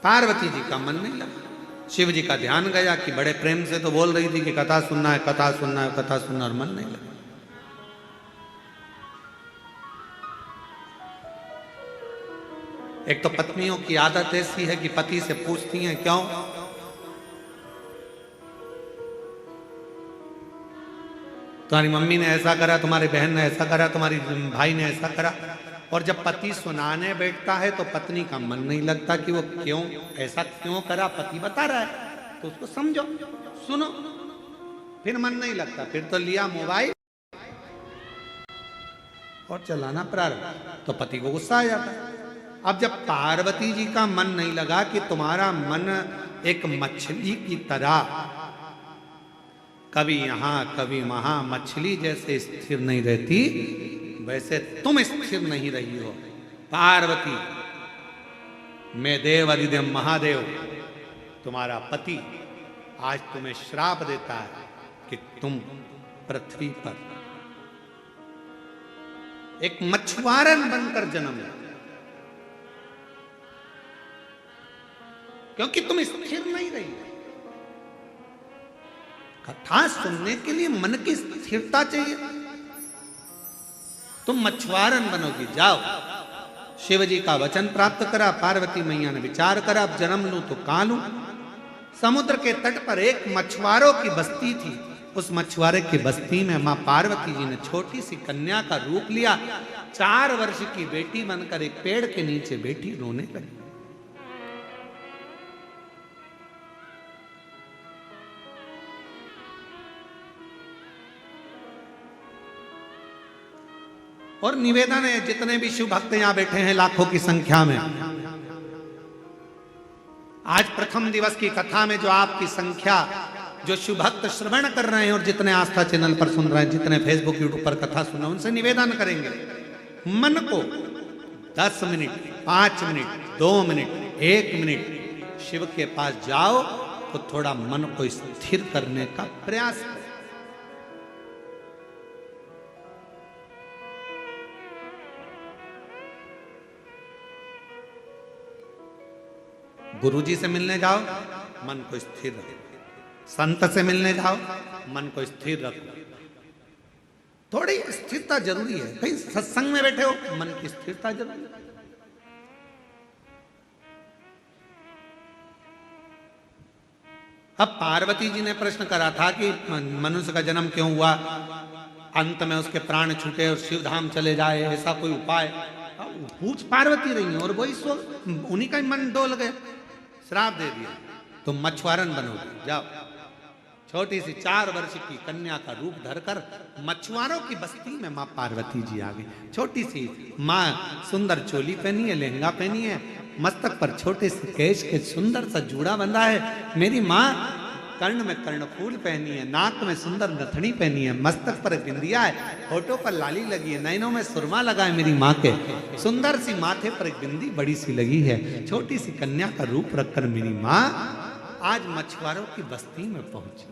पार्वती जी का मन नहीं लगा, शिव जी का ध्यान गया कि बड़े प्रेम से तो बोल रही थी कि कथा सुनना है, कथा सुनना है, कथा सुनना, और मन नहीं लगा। एक तो पत्नियों की आदत ऐसी है कि पति से पूछती हैं क्यों, तुम्हारी मम्मी ने ऐसा करा, तुम्हारी बहन ने ऐसा करा, तुम्हारी भाई ने ऐसा करा। और जब पति सुनाने बैठता है तो पत्नी का मन नहीं लगता कि वो क्यों ऐसा क्यों करा, पति बता रहा है तो उसको समझो, सुनो। फिर मन नहीं लगता, फिर तो लिया मोबाइल और चलाना प्रारंभ, तो पति को गुस्सा आ जाता। अब जब पार्वती जी का मन नहीं लगा कि तुम्हारा मन एक मछली की तरह कभी यहां कभी वहां मछली जैसे स्थिर नहीं रहती, वैसे तुम स्थिर नहीं रही हो पार्वती। मैं देव अधिदेव महादेव तुम्हारा पति आज तुम्हें श्राप देता है कि तुम पृथ्वी पर एक मछुआरन बनकर जन्म लो, क्योंकि तुम स्थिर नहीं रही। कथा सुनने के लिए मन की स्थिरता चाहिए। तुम मछुआरन बनोगी, जाओ। शिव जी का वचन प्राप्त करा, पार्वती मैया ने विचार करा, अब जन्म लूं तो कहां लूं। समुद्र के तट पर एक मछुआरों की बस्ती थी। उस मछुआरे की बस्ती में मां पार्वती जी ने छोटी सी कन्या का रूप लिया। 4 वर्ष की बेटी बनकर एक पेड़ के नीचे बैठी रोने लगी। और निवेदन है, जितने भी शिव भक्त यहां बैठे हैं लाखों की संख्या में, आज प्रथम दिवस की कथा में जो आपकी संख्या, जो शिव भक्त श्रवण कर रहे हैं और जितने आस्था चैनल पर सुन रहे हैं, जितने फेसबुक यूट्यूब पर कथा सुन रहे हैं, उनसे निवेदन करेंगे, मन को 10 minute, 5 minute, 2 minute, 1 minute Shiv के पास जाओ तो थोड़ा मन को स्थिर करने का प्रयास करो। गुरुजी से मिलने जाओ, मन को स्थिर रखो। संत से मिलने जाओ, मन को स्थिर रखो। थोड़ी स्थिरता जरूरी है। कहीं सत्संग में बैठे हो, मन की स्थिरता जरूरी है। अब पार्वती जी ने प्रश्न करा था कि मनुष्य का जन्म क्यों हुआ, अंत में उसके प्राण छूटे और शिव धाम चले जाए, ऐसा कोई उपाय? पूछ पार्वती रही और वही सो उन्हीं का ही मन डोल गए, श्राप दे दिया, तुम मछुआरन बनोगे, जाओ। छोटी सी 4 वर्ष की कन्या का रूप धरकर मछुआरों की बस्ती में माँ पार्वती जी आ गई। छोटी सी माँ, सुंदर चोली पहनी है, लहंगा पहनी है, मस्तक पर छोटे से केश के सुंदर सा जूड़ा बंधा है। मेरी माँ कर्ण में कर्णफूल पहनी है, नाक में सुंदर नथनी पहनी है, मस्तक पर बिंदिया है, होठों पर लाली लगी है, नैनों में सुरमा लगा है। मेरी माँ के सुंदर सी माथे पर एक बिंदी बड़ी सी लगी है। छोटी सी कन्या का रूप रखकर मेरी माँ आज मछुआरों की बस्ती में पहुंची है।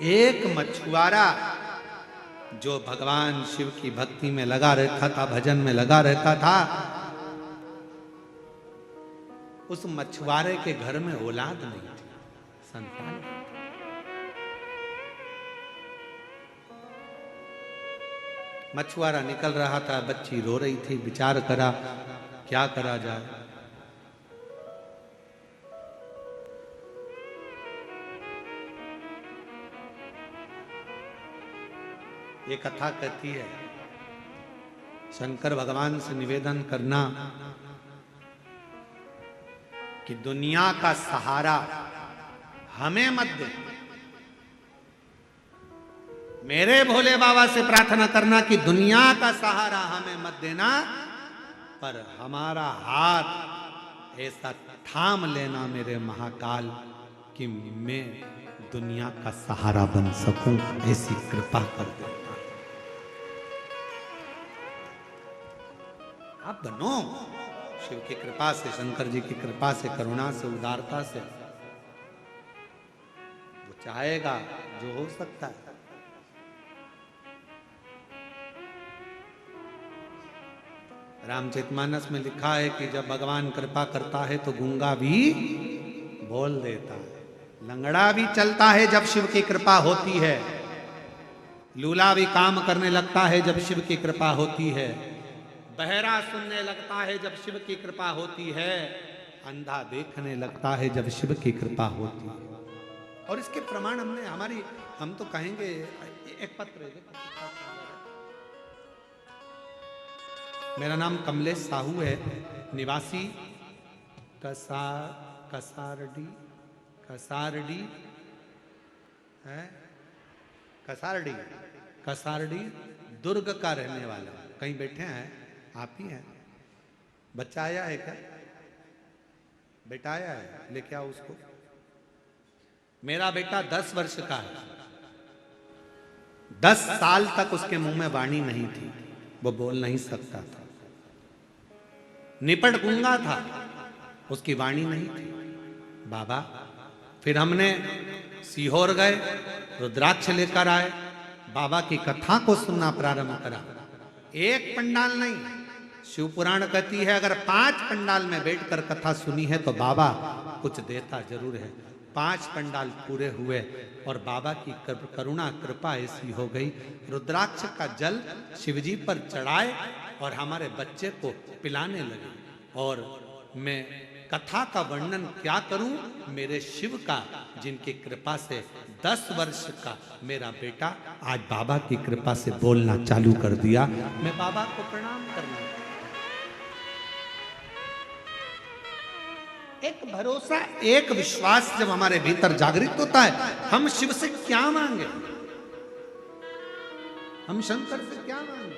एक मछुआरा जो भगवान शिव की भक्ति में लगा रहता था, भजन में लगा रहता था, उस मछुआरे के घर में औलाद नहीं थी, संतान। मछुआरा निकल रहा था, बच्ची रो रही थी, विचार करा क्या करा जाए। ये कथा कहती है, शंकर भगवान से निवेदन करना कि दुनिया का सहारा हमें मत दे। मेरे भोले बाबा से प्रार्थना करना कि दुनिया का सहारा हमें मत देना, पर हमारा हाथ ऐसा थाम लेना मेरे महाकाल कि मैं दुनिया का सहारा बन सकूं, ऐसी कृपा कर देना। आप बनो शिव की कृपा से, शंकर जी की कृपा से, करुणा से, उदारता से। वो चाहेगा जो हो सकता है। रामचरितमानस में लिखा है कि जब भगवान कृपा करता है तो गूंगा भी बोल देता है, लंगड़ा भी चलता है जब शिव की कृपा होती है, लूला भी काम करने लगता है जब शिव की कृपा होती है, बहरा सुनने लगता है जब शिव की कृपा होती है, अंधा देखने लगता है जब शिव की कृपा होती है। और इसके प्रमाण हम तो कहेंगे, एक पत्र है। मेरा नाम कमलेश साहू है, निवासी कसारडी है, कसारडी दुर्ग का रहने वाला। कहीं बैठे हैं आप ही हैं? बच्चा आया है क्या? बेटा आया है, लेके आओ उसको। मेरा बेटा 10 वर्ष का है। 10 साल तक उसके मुंह में वाणी नहीं थी, वो बोल नहीं सकता था, निपट गूंगा था, उसकी वाणी नहीं थी। बाबा, फिर हमने सीहोर गए, रुद्राक्ष लेकर आए, बाबा की कथा को सुनना प्रारंभ करा। एक पंडाल नहीं, शिव पुराण कहती है अगर 5 पंडाल में बैठकर कथा सुनी है तो बाबा कुछ देता जरूर है। 5 पंडाल पूरे हुए और बाबा की करुणा कृपा ऐसी हो गई, रुद्राक्ष का जल शिवजी पर चढ़ाए और हमारे बच्चे को पिलाने लगे। और मैं कथा का वर्णन क्या करूं, मेरे शिव का, जिनकी कृपा से 10 वर्ष का मेरा बेटा आज बाबा की कृपा से बोलना चालू कर दिया। मैं बाबा को प्रणाम करना, एक भरोसा, एक विश्वास जब हमारे भीतर जागृत होता है, हम शिव से क्या मांगे, हम शंकर से क्या मांगे।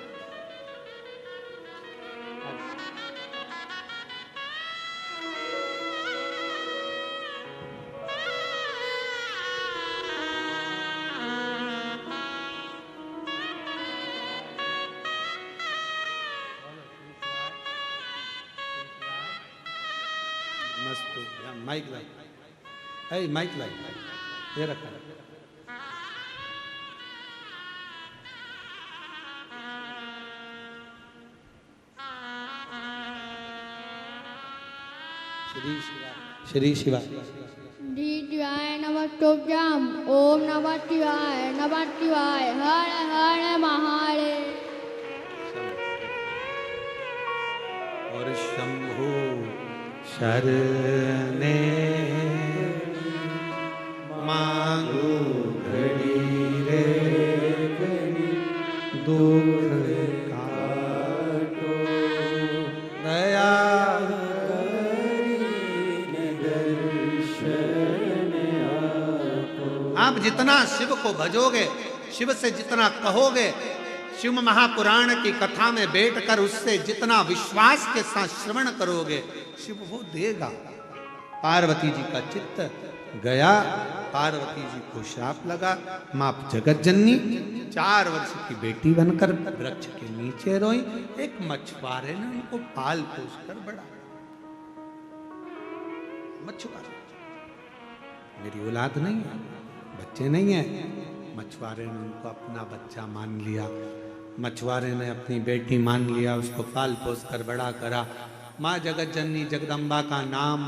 माइक लाई, माइक लाई, ये रखा। श्री शिवा शिवाय नमस्तुभ्यं। ओम नमः शिवाय, हर हर महादेव। और शंभु शरणे आप जितना शिव को भजोगे, शिव से जितना कहोगे, शिव महापुराण की कथा में बैठकर उससे जितना विश्वास के साथ श्रवण करोगे, शिव वो देगा। पार्वती जी का चित्त गया, पार्वती जी को श्राप लगा, मां जगत जननी 4 वर्ष की बेटी बनकर वृक्ष के नीचे रोई। एक मछुआरे ने उनको पाल पोस कर बड़ा, मछुआरे, मेरी औलाद नहीं है, बच्चे नहीं है, मछुआरे ने उनको अपना बच्चा मान लिया, मछुआरे ने अपनी बेटी मान लिया, उसको पाल पोस कर बड़ा करा। माँ जगत जननी जगदम्बा का नाम,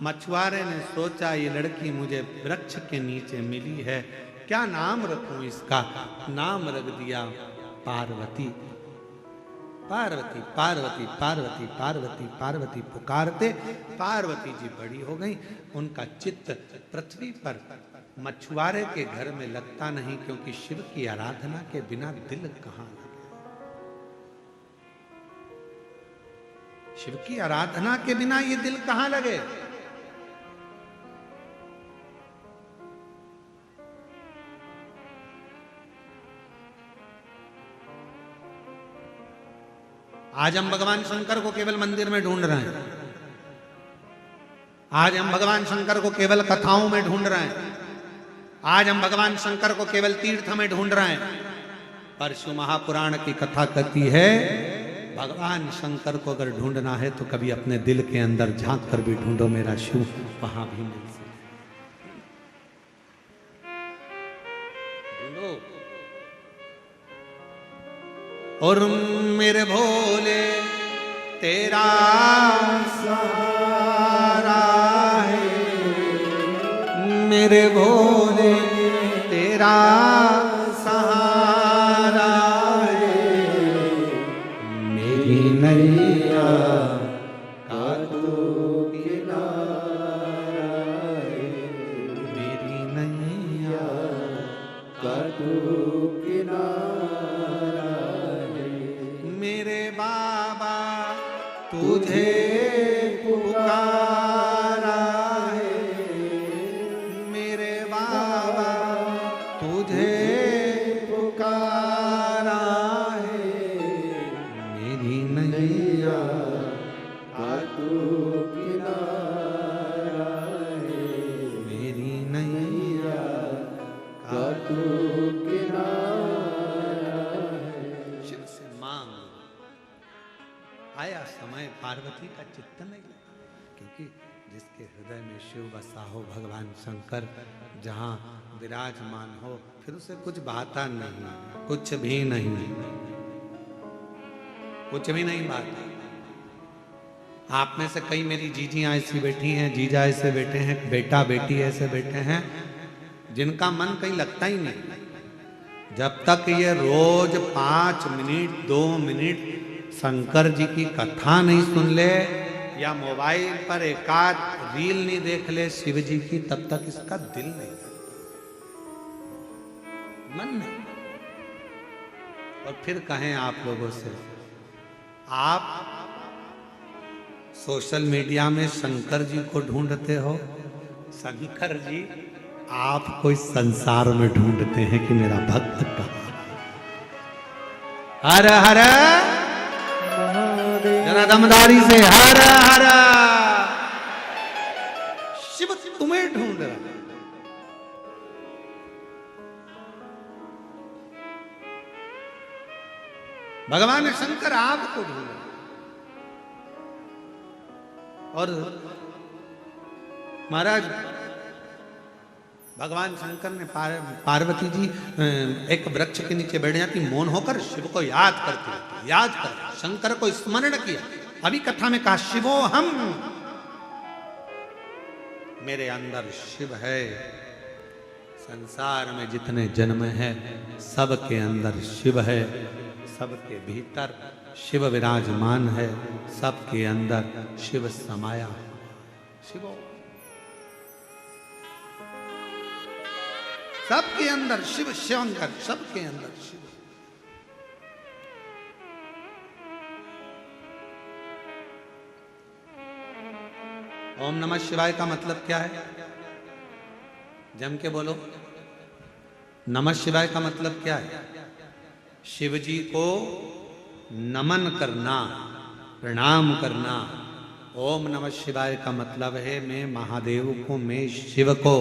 मछुआरे ने सोचा ये लड़की मुझे वृक्ष के नीचे मिली है, क्या नाम रखूं इसका? नाम रख दिया पार्वती। पार्वती पार्वती पार्वती पार्वती पार्वती पुकारते पार्वती जी बड़ी हो गई। उनका चित्त पृथ्वी पर मछुआरे के घर में लगता नहीं, क्योंकि शिव की आराधना के बिना दिल कहां लगे? शिव की आराधना के बिना ये दिल कहां लगे? आज हम भगवान शंकर को केवल मंदिर में ढूंढ रहे हैं, आज हम भगवान शंकर को केवल कथाओं में ढूंढ रहे हैं, आज हम भगवान शंकर को केवल तीर्थ में ढूंढ रहे हैं। पर शिव महापुराण की कथा कहती है, भगवान शंकर को अगर ढूंढना है तो कभी अपने दिल के अंदर झांक कर भी ढूंढो, मेरा शिव वहां भी मिल सकता। और मेरे भोले तेरा सहारा है, मेरे भोले तेरा सहारा है, मेरी नैया का तू किनारा है, मेरी नैया का तू किनारा, मेरे बाबा तुझे पुकारा है, मेरे बाबा तुझे पुकारा है, मेरी नैया का तू किनारा है, मेरी नैया का तू किनारा है। शिव से मांग। आया समय पार्वती का चित्त नहीं लगा, क्योंकि जिसके हृदय में शिव बसा हो, भगवान शंकर जहाँ विराजमान हो, फिर उसे कुछ भाता नहीं, कुछ भी नहीं, कुछ भी नहीं भाता। आप में से कई मेरी जीजियां ऐसी बैठी हैं, जीजा ऐसे बैठे हैं, बेटा बेटी ऐसे बैठे हैं, जिनका मन कहीं लगता ही नहीं। जब तक ये रोज 5 मिनट 2 मिनट शंकर जी की कथा नहीं सुन ले, या मोबाइल पर एकाध रील नहीं देख ले शिव जी की, तब तक इसका दिल नहीं, मन नहीं। और फिर कहें आप लोगों से, आप सोशल मीडिया में शंकर जी को ढूंढते हो, शंकर जी आपको इस संसार में ढूंढते हैं कि मेरा भक्त कहाँ। हर हर जरा दमदारी से हर हर, शिव तुम्हें ढूंढ रहा है। भगवान शंकर आपको ढूंढ रहा है। और महाराज भगवान शंकर ने पार्वती जी एक वृक्ष के नीचे बैठ जाती, मौन होकर शिव को याद करती, याद कर शंकर को स्मरण किया। अभी कथा में कहा, शिवो हम, मेरे अंदर शिव है। संसार में जितने जन्म हैं सबके अंदर शिव है, सबके भीतर शिव विराजमान है, सबके अंदर शिव समाया है। शिवो सबके अंदर शिव, शिवंकर सबके अंदर शिव। ओम नमः शिवाय का मतलब क्या है? जम के बोलो। नमः शिवाय का मतलब क्या है? शिव जी को नमन करना, प्रणाम करना। ओम नमः शिवाय का मतलब है मैं महादेव को, मैं शिव को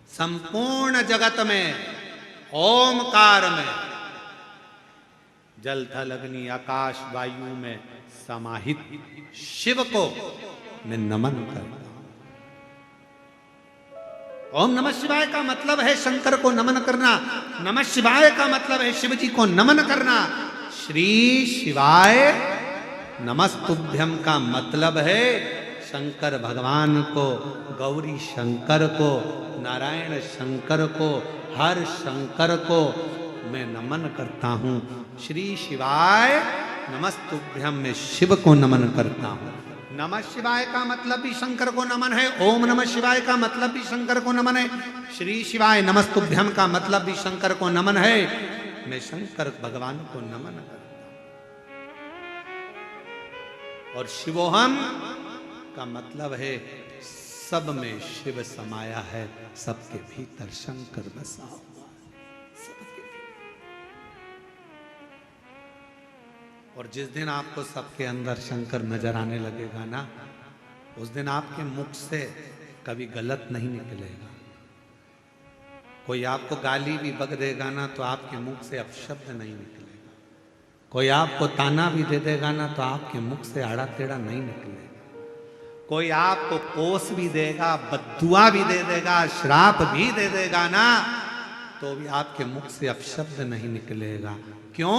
संपूर्ण जगत में ओमकार में, जल थल अग्नि आकाश वायु में समाहित शिव को मैं नमन करता हूं। ओम नमः शिवाय का मतलब है शंकर को नमन करना। नमः शिवाय का मतलब है शिव जी को नमन करना। श्री शिवाय नमस्तुभ्यम का मतलब है शंकर भगवान को, गौरी शंकर को, नारायण शंकर को, हर शंकर को मैं नमन करता हूं। श्री शिवाय नमस्तुभ्यम, मैं शिव को नमन करता हूं। नमः शिवाय का मतलब भी शंकर को नमन है। ओम नमः शिवाय का मतलब भी शंकर को नमन है। श्री शिवाय नमस्तुभ्यम का मतलब भी शंकर को नमन है। मैं शंकर भगवान को नमन करता हूं। और शिवोहम का मतलब है सब में शिव समाया है, सबके भीतर शंकर बसा हुआ सबके। और जिस दिन आपको सबके अंदर शंकर नजर आने लगेगा ना, उस दिन आपके मुख से कभी गलत नहीं निकलेगा। कोई आपको गाली भी बक देगा ना तो आपके मुख से अपशब्द नहीं निकलेगा। कोई आपको ताना भी दे देगा ना तो आपके मुख से आड़ा टेढ़ा नहीं निकलेगा। कोई आपको कोस भी देगा, बद्दुआ भी दे देगा, श्राप भी दे देगा ना, तो भी आपके मुख से अपशब्द नहीं निकलेगा। क्यों?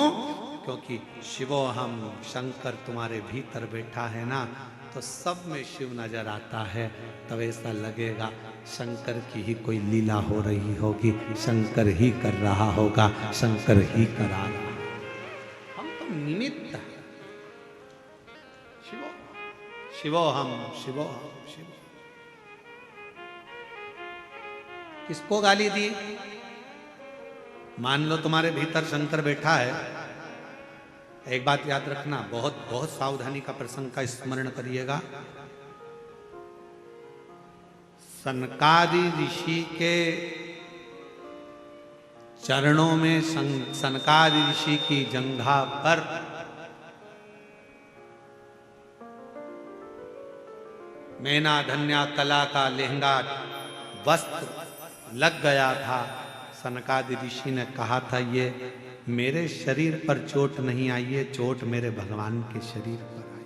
क्योंकि शिवो हम, शंकर तुम्हारे भीतर बैठा है ना, तो सब में शिव नजर आता है। तब ऐसा लगेगा शंकर की ही कोई लीला हो रही होगी, शंकर ही कर रहा होगा, शंकर ही करा रहा। हम तो निमित्त हैं। शिवो शिवो हम, शिवो हम, शिवो। किसको गाली दी? मान लो तुम्हारे भीतर शंकर बैठा है। एक बात याद रखना, बहुत बहुत सावधानी का प्रसंग का स्मरण करिएगा। सनकादि ऋषि के चरणों में, सनकादि ऋषि की जंघा पर मैना धन्या कला का लहंगा वस्त्र लग गया था। सनकादि ऋषि ने कहा था ये मेरे शरीर पर चोट नहीं आई है, चोट मेरे भगवान के शरीर पर आई।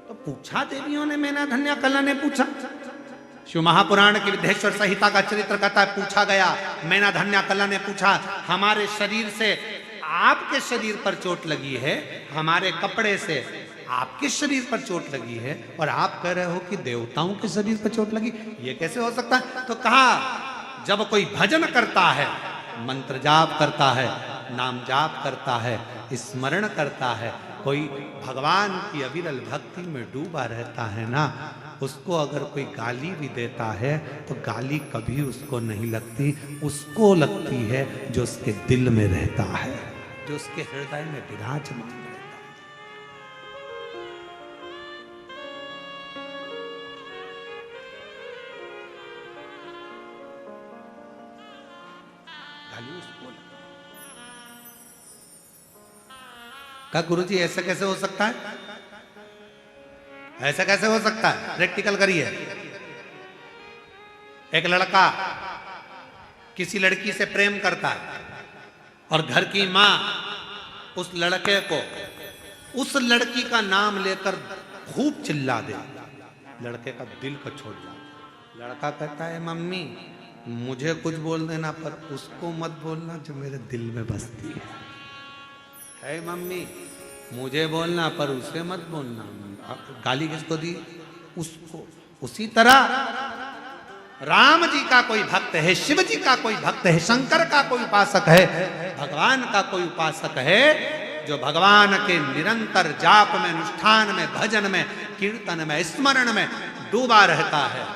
तो पूछा देवियों ने, मैना धन्या कला ने पूछा। शिव महापुराण की विद्येश्वर संहिता का चरित्र कहता है, पूछा गया, मैना धन्या कला ने पूछा, हमारे शरीर से आपके शरीर पर चोट लगी है, हमारे कपड़े से आपके शरीर पर चोट लगी है, और आप कह रहे हो कि देवताओं के शरीर पर चोट लगी, ये कैसे हो सकता है? तो कहा, जब कोई भजन करता है, मंत्र जाप करता है, नाम जाप करता है, स्मरण करता है, कोई भगवान की अविरल भक्ति में डूबा रहता है ना, उसको अगर कोई गाली भी देता है तो गाली कभी उसको नहीं लगती, उसको लगती है जो उसके दिल में रहता है, जो उसके हृदय में विराजमान रहता है। का गुरुजी ऐसा कैसे हो सकता है? ऐसा कैसे हो सकता है? प्रैक्टिकल करिए। एक लड़का किसी लड़की से प्रेम करता है और घर की मां उस लड़के को उस लड़की का नाम लेकर खूब चिल्ला दे, लड़के का दिल को छोड़ जाए। लड़का कहता है, मम्मी मुझे कुछ बोल देना पर उसको मत बोलना जो मेरे दिल में बसती है मम्मी, मुझे बोलना पर उसे मत बोलना। गाली किसको दी? उसको। उसी तरह राम जी का कोई भक्त है, शिव जी का कोई भक्त है, शंकर का कोई उपासक है, भगवान का कोई उपासक है, जो भगवान के निरंतर जाप में, अनुष्ठान में, भजन में, कीर्तन में, स्मरण में डूबा रहता है,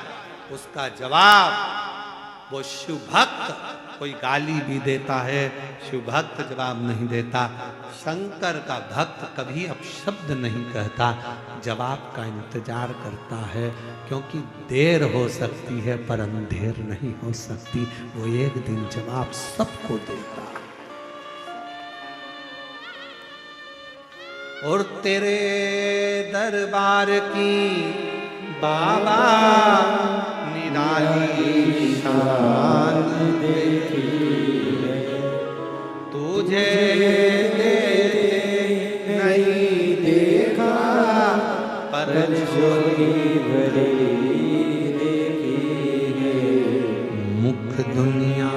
उसका जवाब वो शिव भक्त कोई गाली भी देता है, शिव भक्त जवाब नहीं देता। शंकर का भक्त कभी अपशब्द नहीं कहता, जवाब का इंतजार करता है, क्योंकि देर हो सकती है पर अंधेर नहीं हो सकती। वो एक दिन जवाब सबको देता। और तेरे दरबार की बाबा निराली शान देखी है, तुझे नहीं देखा पर छोटी बड़ी देखी है, मुख दुनिया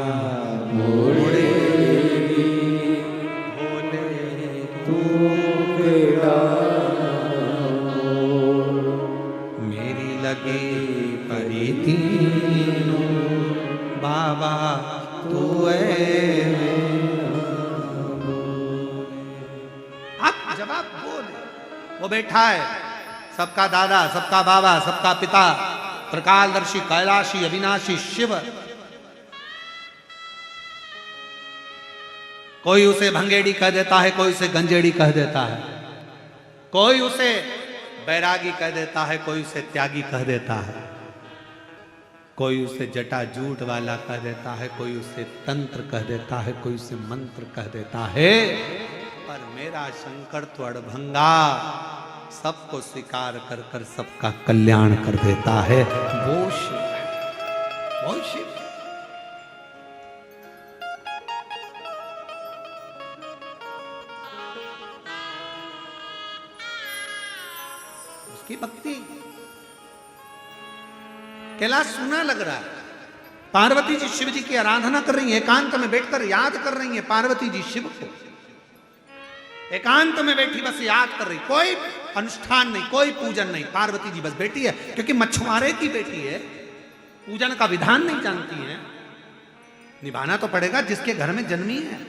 मोड़े भोले तू बेड़ा मेरी लगी परी तीनों बाबा तू आप जवाब बोले। वो बैठा है सबका दादा, सबका बाबा, सबका पिता, प्रकालदर्शी, कैलाशी, अविनाशी शिव। कोई उसे भंगेड़ी कह देता है, कोई उसे गंजेड़ी कह देता है, कोई उसे बैरागी कह देता है, कोई उसे त्यागी कह देता है, कोई उसे जटा जूट वाला कह देता है, कोई उसे तंत्र कह देता है, कोई उसे मंत्र कह देता है। पर मेरा शंकर तो अड़भंगा, सबको स्वीकार कर कर सबका कल्याण कर देता है। वो शिव है, वो शिव। उसकी भक्ति कैलाश सुना लग रहा है। पार्वती जी शिव जी की आराधना कर रही है, एकांत में बैठकर याद कर रही है पार्वती जी शिव को, एकांत में बैठी बस याद कर रही, कोई अनुष्ठान नहीं, कोई पूजन नहीं। पार्वती जी बस बेटी है, क्योंकि मछुआरे की बेटी है, पूजन का विधान नहीं जानती है, निभाना तो पड़ेगा जिसके घर में जन्मी है।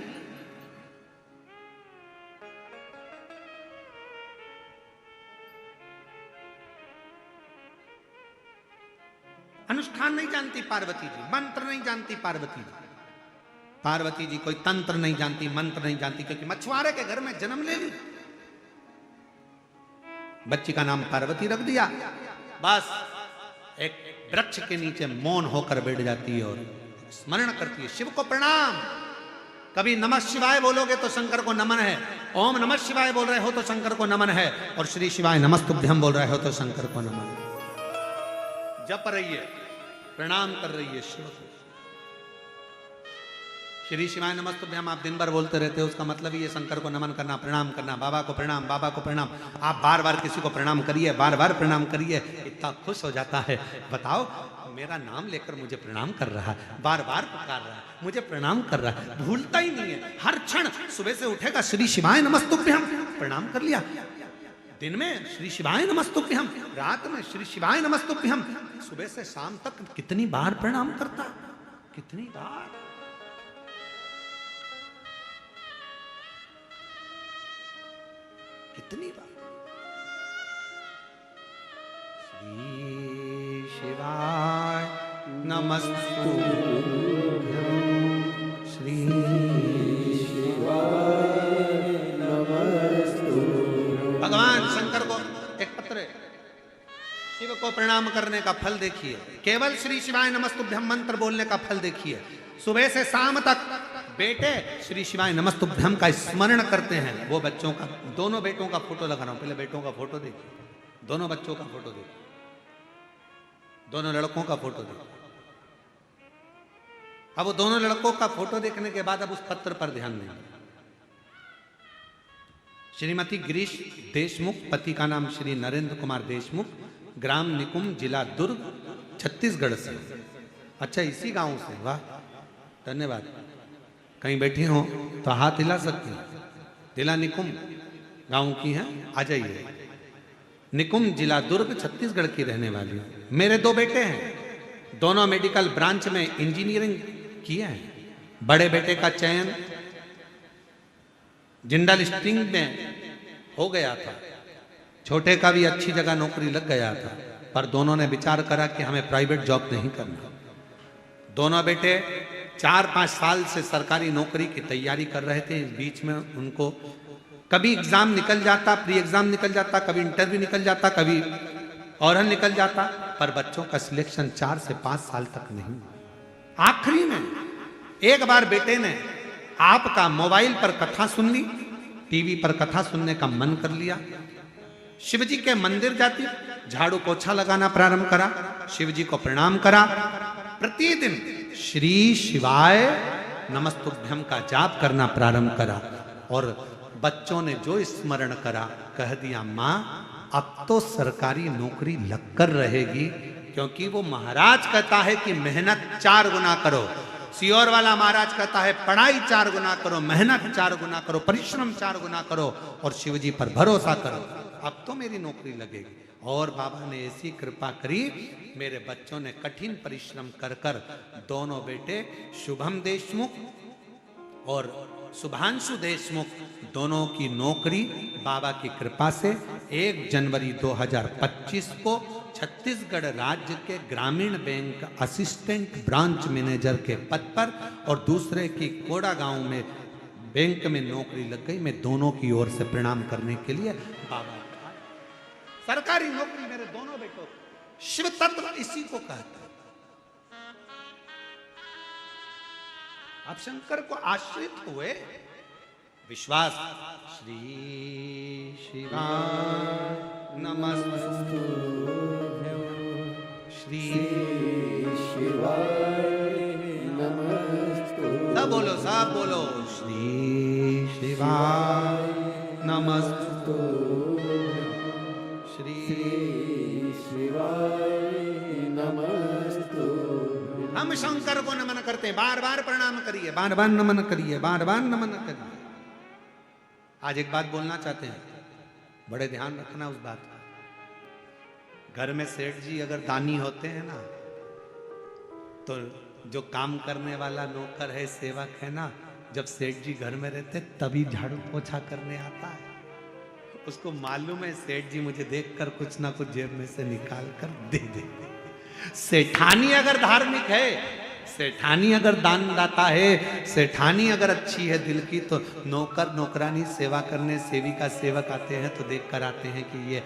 अनुष्ठान नहीं जानती पार्वती जी, मंत्र नहीं जानती पार्वती जी, पार्वती जी कोई तंत्र नहीं जानती, मंत्र नहीं जानती, क्योंकि मछुआरे के घर में जन्म ले ली, बच्ची का नाम पार्वती रख दिया। बस एक वृक्ष के नीचे मौन होकर बैठ जाती है और स्मरण करती है शिव को प्रणाम। कभी नमः शिवाय बोलोगे तो शंकर को नमन है, ओम नमः शिवाय बोल रहे हो तो शंकर को नमन है, और श्री शिवाय नमस्तुभ्यम बोल रहे हो तो शंकर को नमन है। जप रही है, प्रणाम कर रही है शिव को। श्री शिवाय नमस्तुभ्यम आप दिन भर बोलते रहते हो, उसका मतलब ये शंकर को नमन करना, प्रणाम करना, बाबा को प्रणाम, बाबा को प्रणाम। आप बार बार किसी को प्रणाम करिए, बार बार प्रणाम करिए, इतना खुश हो जाता है। बताओ, मेरा नाम लेकर मुझे प्रणाम कर रहा है, बार बार पुकार रहा है, मुझे प्रणाम कर रहा है, भूलता ही नहीं है। हर क्षण सुबह से उठेगा श्री शिवाय नमस्तुभ्यम, प्रणाम कर लिया। दिन में श्री शिवाय नमस्तुभ्यम, रात में श्री शिवाय नमस्तुभ्यम, सुबह से शाम तक कितनी बार प्रणाम करता, कितनी बार। कितनी बार। श्री शिवाय नमस्तुभ्यम, श्री शिवाय नमस्तुभ्यम। भगवान शंकर को एक पत्र है, शिव को प्रणाम करने का फल देखिए, केवल श्री शिवाय नमस्तुभ्यम मंत्र बोलने का फल देखिए। सुबह से शाम तक बेटे श्री शिवाय नमस्तुभ्यम का स्मरण करते हैं। वो बच्चों का, दोनों बेटों का फोटो लगा रहा हूं, पहले बेटों का फोटो देखिए, दोनों बच्चों का फोटो देखिए, दोनों लड़कों का फोटो देखिए। अब वो दोनों लड़कों का फोटो देखने के बाद अब उस पत्र पर ध्यान देंगे। श्रीमती गिरीश देशमुख, पति का नाम श्री नरेंद्र कुमार देशमुख, ग्राम निकुम, जिला दुर्ग, छत्तीसगढ़ से। अच्छा, इसी गांव से, वाह, धन्यवाद। कहीं बैठी हो तो हाथ हिला सकती हैं। जिला निकुम गांव की हैं, आ जाइए। निकुम, जिला दुर्ग, छत्तीसगढ़ की रहने वाली हूं। मेरे दो बेटे हैं, दोनों मेडिकल ब्रांच में इंजीनियरिंग किए हैं। बड़े बेटे का चयन जिंदल स्टील में हो गया था, छोटे का भी अच्छी जगह नौकरी लग गया था, पर दोनों ने विचार करा कि हमें प्राइवेट जॉब नहीं करना, दोनों बेटे 4-5 साल से सरकारी नौकरी की तैयारी कर रहे थे। इस बीच में उनको कभी एग्जाम निकल जाता, प्री एग्जाम निकल जाता, कभी इंटरव्यू निकल जाता, कभी ओरल निकल जाता, पर बच्चों का सिलेक्शन 4 से 5 साल तक नहीं हुआ। आखिरी में एक बार बेटे ने आपका मोबाइल पर कथा सुन ली, टीवी पर कथा सुनने का मन कर लिया, शिव जी के मंदिर जाती, झाड़ू पोछा लगाना प्रारंभ करा, शिव जी को प्रणाम करा, प्रतिदिन श्री शिवाय नमस्तुभ्यम का जाप करना प्रारंभ करा। और बच्चों ने जो स्मरण करा, कह दिया माँ अब तो सरकारी नौकरी लगकर रहेगी, क्योंकि वो महाराज कहता है कि मेहनत 4 गुना करो, सियोर वाला महाराज कहता है पढ़ाई 4 गुना करो, मेहनत 4 गुना करो, परिश्रम 4 गुना करो और शिव जी पर भरोसा करो, अब तो मेरी नौकरी लगेगी। और बाबा ने ऐसी कृपा करी, मेरे बच्चों ने कठिन परिश्रम कर कर दोनों बेटे शुभम देशमुख और शुभांशु देशमुख दोनों की नौकरी बाबा की कृपा से 1 जनवरी 2025 को छत्तीसगढ़ राज्य के ग्रामीण बैंक असिस्टेंट ब्रांच मैनेजर के पद पर और दूसरे की कोड़ा गांव में बैंक में नौकरी लग गई। मैं दोनों की ओर से प्रणाम करने के लिए बाबा, सरकारी नौकरी मेरे दोनों बेटों, शिव तत्व इसी को कहता है। आप शंकर को आश्रित हुए, विश्वास, श्री शिवाय नमस्तु, श्री शिवाय नमस्तु, सब बोलो श्री शिवाय नमस्तु, श्री शिवाय नमस्तु। हम शंकर को नमन करते हैं, बार बार प्रणाम करिए, बार बार नमन करिए, बार बार नमन करिए। आज एक बात बोलना चाहते हैं, बड़े ध्यान रखना उस बात का। घर में सेठ जी अगर दानी होते हैं ना, तो जो काम करने वाला नौकर है, सेवक है ना, जब सेठ जी घर में रहते तभी झाड़ू पोछा करने आता है। उसको मालूम है सेठ जी मुझे देखकर कुछ ना कुछ जेब में से निकाल कर दे दे। सेठानी अगर धार्मिक है, सेठानी अगर दानदाता है, सेठानी अगर अच्छी है दिल की, तो नौकर नौकरानी सेवा करने, सेविका सेवक आते हैं तो देख कर आते हैं कि ये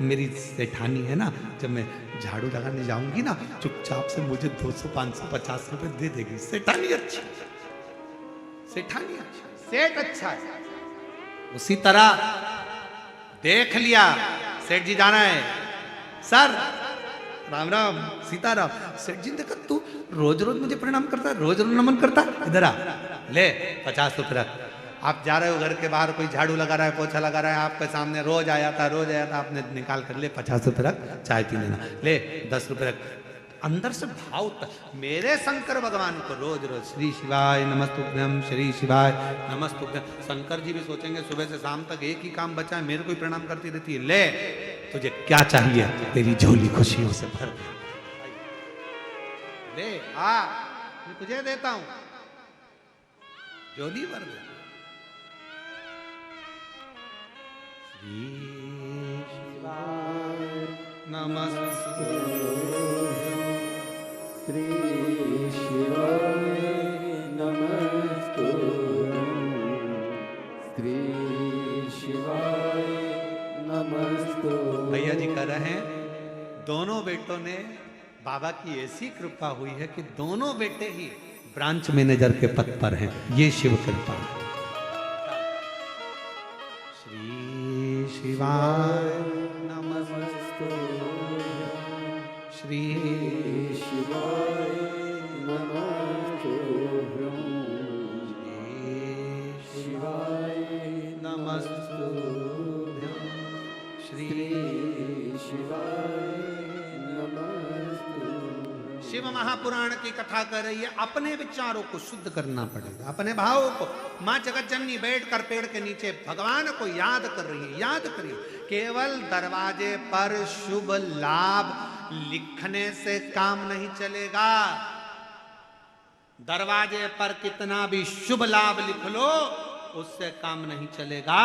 मेरी सेठानी है ना, जब मैं झाड़ू लगाने जाऊंगी ना चुपचाप से मुझे 200, 500, 50 रुपए दे देगी। सेठानी अच्छी, सेठानी अच्छा, सेठ अच्छा है। उसी तरह देख लिया सेठ जी जाना है, सर राम राम सीताराम, सेठ जी ने देखा तू रोज रोज मुझे प्रणाम करता है, रोज रोज नमन करता है, इधर आ ले 50 रुपये रख। आप जा रहे हो घर के बाहर, कोई झाड़ू लगा रहा है, पोछा लगा रहा है, आपके सामने रोज आया था, आपने निकाल कर ले 50 रुपये रख, चाय पी लेना, ले 10 रुपये रख। अंदर से भाव मेरे शंकर भगवान को रोज रोज श्री शिवाय नमस्तुभ्यम, श्री शिवाय नमस्तुभ्यम। शंकर जी भी सोचेंगे सुबह से शाम तक एक ही काम बचा है, मेरे को ही प्रणाम करती रहती है, ले तुझे क्या चाहिए, तेरी झोली खुशियों से भर दे, आ मैं तुझे देता हूं, झोली भर दे। श्री शिवाय नमस्तुभ्यम, श्री शिवाय नमस्तुभ्यम, श्री शिवाय नमस्तुभ्यम। भैया जी कह रहे हैं दोनों बेटों ने, बाबा की ऐसी कृपा हुई है कि दोनों बेटे ही ब्रांच मैनेजर के पद पर हैं, ये शिव कृपा। श्री शिवाय नमस्तुभ्यम, श्री शिवाय नमस्तुभ्यम, श्री शिवाय नमस्तुभ्यम, श्री शिवाय शिव महापुराण की कथा कर रही है। अपने विचारों को शुद्ध करना पड़ेगा, अपने भावों को। माँ जगतजननी बैठकर पेड़ के नीचे भगवान को याद कर रही है, याद करिए। केवल दरवाजे पर शुभ लाभ लिखने से काम नहीं चलेगा। दरवाजे पर कितना भी शुभ लाभ लिख लो, उससे काम नहीं चलेगा।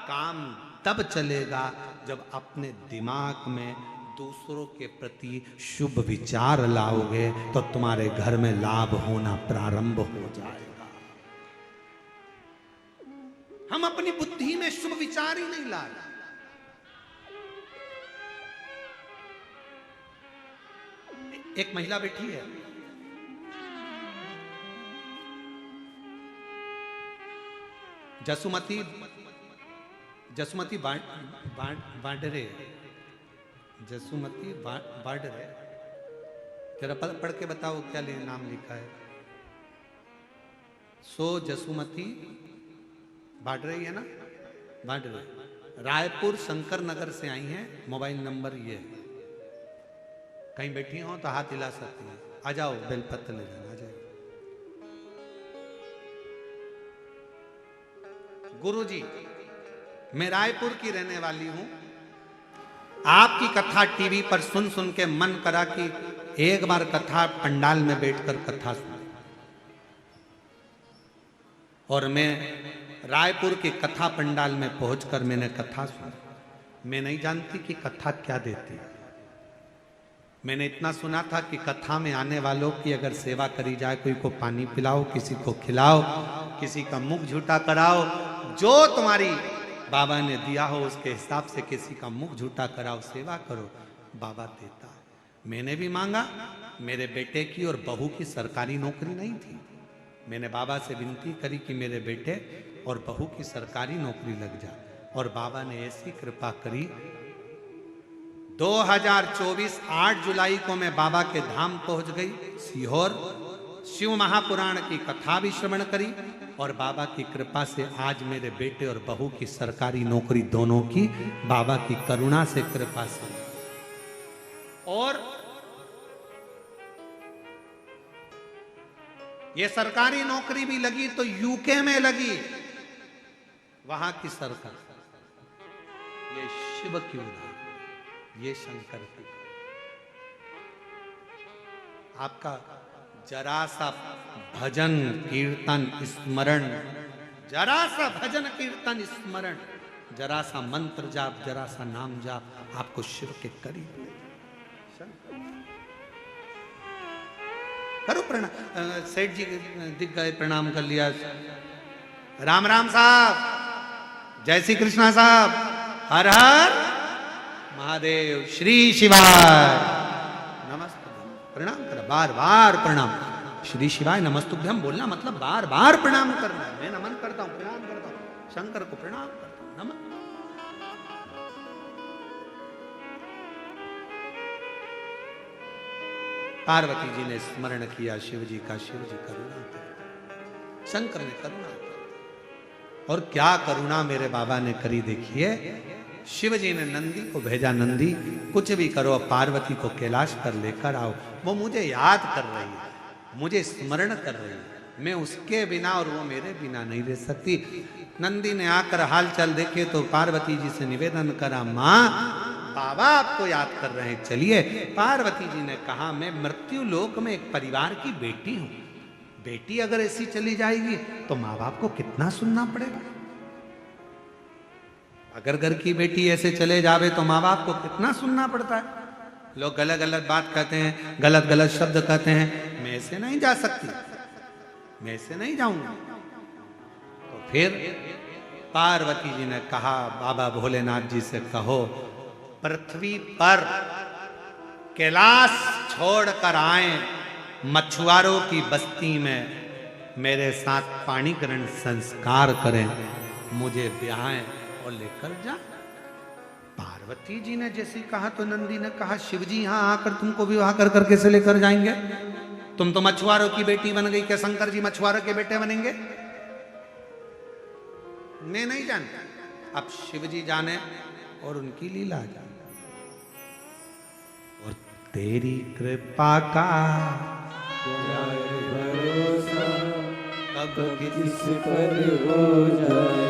काम तब चलेगा जब अपने दिमाग में दूसरों के प्रति शुभ विचार लाओगे तो तुम्हारे घर में लाभ होना प्रारंभ हो जाएगा। हम अपनी बुद्धि में शुभ विचार ही नहीं ला रहे। एक महिला बैठी है, जसुमती बांडरे, जसुमती बांडरे, जरा पढ़ के बताओ क्या नाम लिखा है। सो जसुमती बांडरे है ना, बांडरे, रायपुर शंकर नगर से आई हैं। मोबाइल नंबर ये है, कहीं बैठी हो तो हाथ हिला सकती हैं। आ जाओ, बेलपत्र ले जाना, आ जाओ। गुरुजी, मैं रायपुर की रहने वाली हूं। आपकी कथा टीवी पर सुन सुन के मन करा कि एक बार कथा पंडाल में बैठकर कथा सुन, और मैं रायपुर के कथा पंडाल में पहुंचकर मैंने कथा सुनी। मैं नहीं जानती कि कथा क्या देती है। मैंने इतना सुना था कि कथा में आने वालों की अगर सेवा करी जाए, कोई को पानी पिलाओ, किसी को खिलाओ, किसी का मुख झूठा कराओ, जो तुम्हारी बाबा ने दिया हो उसके हिसाब से किसी का मुख झूठा कराओ, सेवा करो, बाबा देता है। मैंने भी मांगा। मेरे बेटे की और बहू की सरकारी नौकरी नहीं थी। मैंने बाबा से विनती करी कि मेरे बेटे और बहू की सरकारी नौकरी लग जाए, और बाबा ने ऐसी कृपा करी। 2024 8 जुलाई को मैं बाबा के धाम पहुंच गई सीहोर। शिव महापुराण की कथा भी श्रवण करी, और बाबा की कृपा से आज मेरे बेटे और बहू की सरकारी नौकरी दोनों की बाबा की करुणा से, कृपा से। और ये सरकारी नौकरी भी लगी तो यूके में लगी, वहां की सरकार। ये शिव की उदाहरण, ये शंकर की। आपका जरा सा भजन कीर्तन स्मरण, जरा सा भजन कीर्तन स्मरण, जरा सा मंत्र जाप, जरा सा नाम जाप, आपको शिव के करीब ले। करो प्रणाम। सेठ जी दिख गए, प्रणाम कर लिया। राम राम साहब, जय श्री कृष्णा साहब, हर हर महादेव, श्री शिवाय नमस्ते। प्रणाम करो, बार बार प्रणाम। श्री शिवाय नमस्तुभ्यम बोलना मतलब बार बार प्रणाम करना। मैं नमन करता हूं, प्रणाम करता हूं, शंकर को प्रणाम करता हूं, नमन। पार्वती जी ने स्मरण किया शिव जी का, शिव जी करुणा करते, शंकर ने करुणा की। और क्या करुणा मेरे बाबा ने करी देखिए। शिव जी ने नंदी को भेजा, नंदी कुछ भी करो, पार्वती को कैलाश पर लेकर आओ। वो मुझे याद कर रही है, मुझे स्मरण कर रही है, मैं उसके बिना और वो मेरे बिना नहीं रह सकती। नंदी ने आकर हाल चाल देखे तो पार्वती जी से निवेदन करा, माँ बाबा आपको याद कर रहे हैं, चलिए। पार्वती जी ने कहा, मैं मृत्यु लोक में एक परिवार की बेटी हूं। बेटी अगर ऐसी चली जाएगी तो माँ बाप को कितना सुनना पड़ेगा। अगर घर की बेटी ऐसे चले जावे तो माँ बाप को कितना सुनना पड़ता है। लोग गलत गलत बात कहते हैं, गलत गलत शब्द कहते हैं। मैं ऐसे नहीं जा सकती, मैं ऐसे नहीं जाऊंगी। तो फिर पार्वती जी ने कहा, बाबा भोलेनाथ जी से कहो पृथ्वी पर कैलाश छोड़कर आए, मछुआरों की बस्ती में मेरे साथ पाणी ग्रहण संस्कार करें, मुझे ब्याहें और लेकर जा। पार्वती जी ने जैसे कहा तो नंदी ने कहा, शिव जी यहां आकर तुमको विवाह कर कर कैसे लेकर जाएंगे? तुम तो मछुआरों की बेटी बन गई, क्या शंकर जी मछुआरों के बेटे बनेंगे? मैं नहीं जानता, अब शिव जी जाने और उनकी लीला जाने। और तेरी कृपा का भरोसा कब किस पर हो जाए,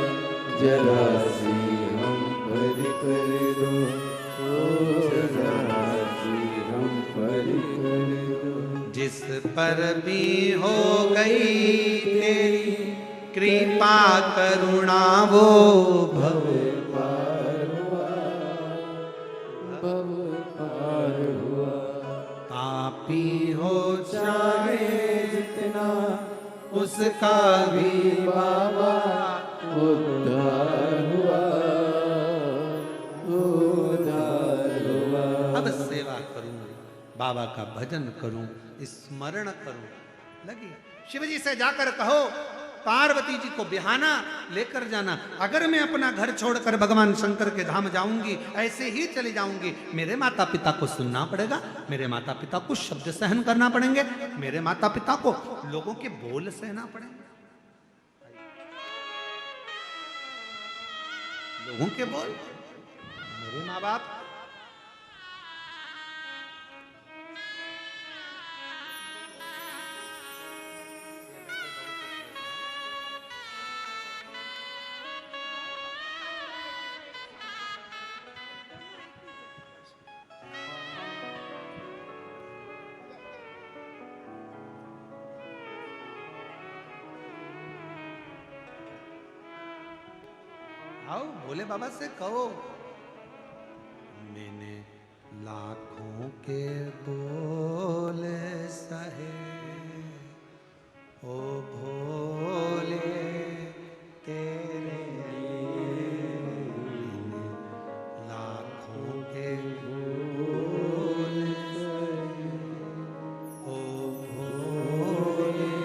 जरा सी हम पर कर दो, जरा सी हम पर कर दो। जिस पर भी हो गई तेरी कृपा करुणा, वो भव भव पार पापी हो चाहे जितना उसका भी बाबा उद्धार हुआ, उद्धार हुआ। अब सेवा करूं, बाबा का भजन करूं, स्मरण करूं। लगी शिव जी से जाकर कहो पार्वती जी को बिहाना लेकर जाना। अगर मैं अपना घर छोड़कर भगवान शंकर के धाम जाऊंगी, ऐसे ही चली जाऊंगी, मेरे माता पिता को सुनना पड़ेगा, मेरे माता पिता को शब्द सहन करना पड़ेंगे, मेरे माता पिता को लोगों के बोल सहना पड़ेंगे, लोगों के बोल, मेरे माँ बाप। आओ भोले बाबा से कहो मैंने लाखों के बोले सहे, ओ भोले तेरे लाखों के बोले सहे, ओ भोले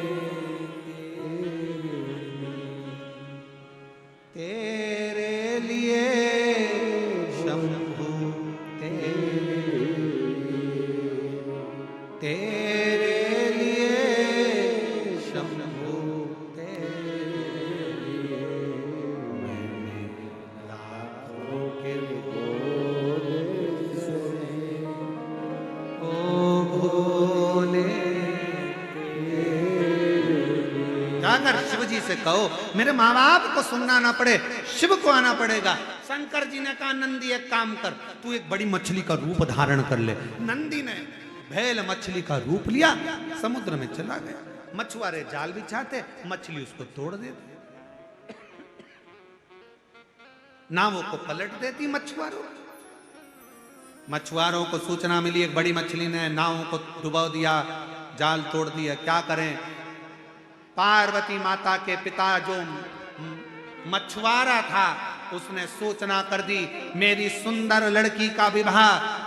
तेरे लिए शंभू तेरे लिए शंभू तेरे लिए मैंने लाखों के बोले सुने, ओ भोले जाकर शिव जी से कहो मेरे माँ बाप को सुनना ना पड़े, शिव को आना पड़ेगा। शंकर जी ने कहा नंदी एक काम कर, तू एक बड़ी मछली का रूप धारण कर ले। नंदी ने भेल मछली का रूप लिया, समुद्र में चला गया। मछुआरे जाल बिछाते, मछली उसको तोड़ देती, नावों को पलट देती मछुआरों। मछुआरों को सूचना मिली एक बड़ी मछली ने नावों को डुबो दिया, जाल तोड़ दिया, क्या करें। पार्वती माता के पिता जो मछुआरा था उसने सूचना कर दी मेरी सुंदर लड़की का विवाह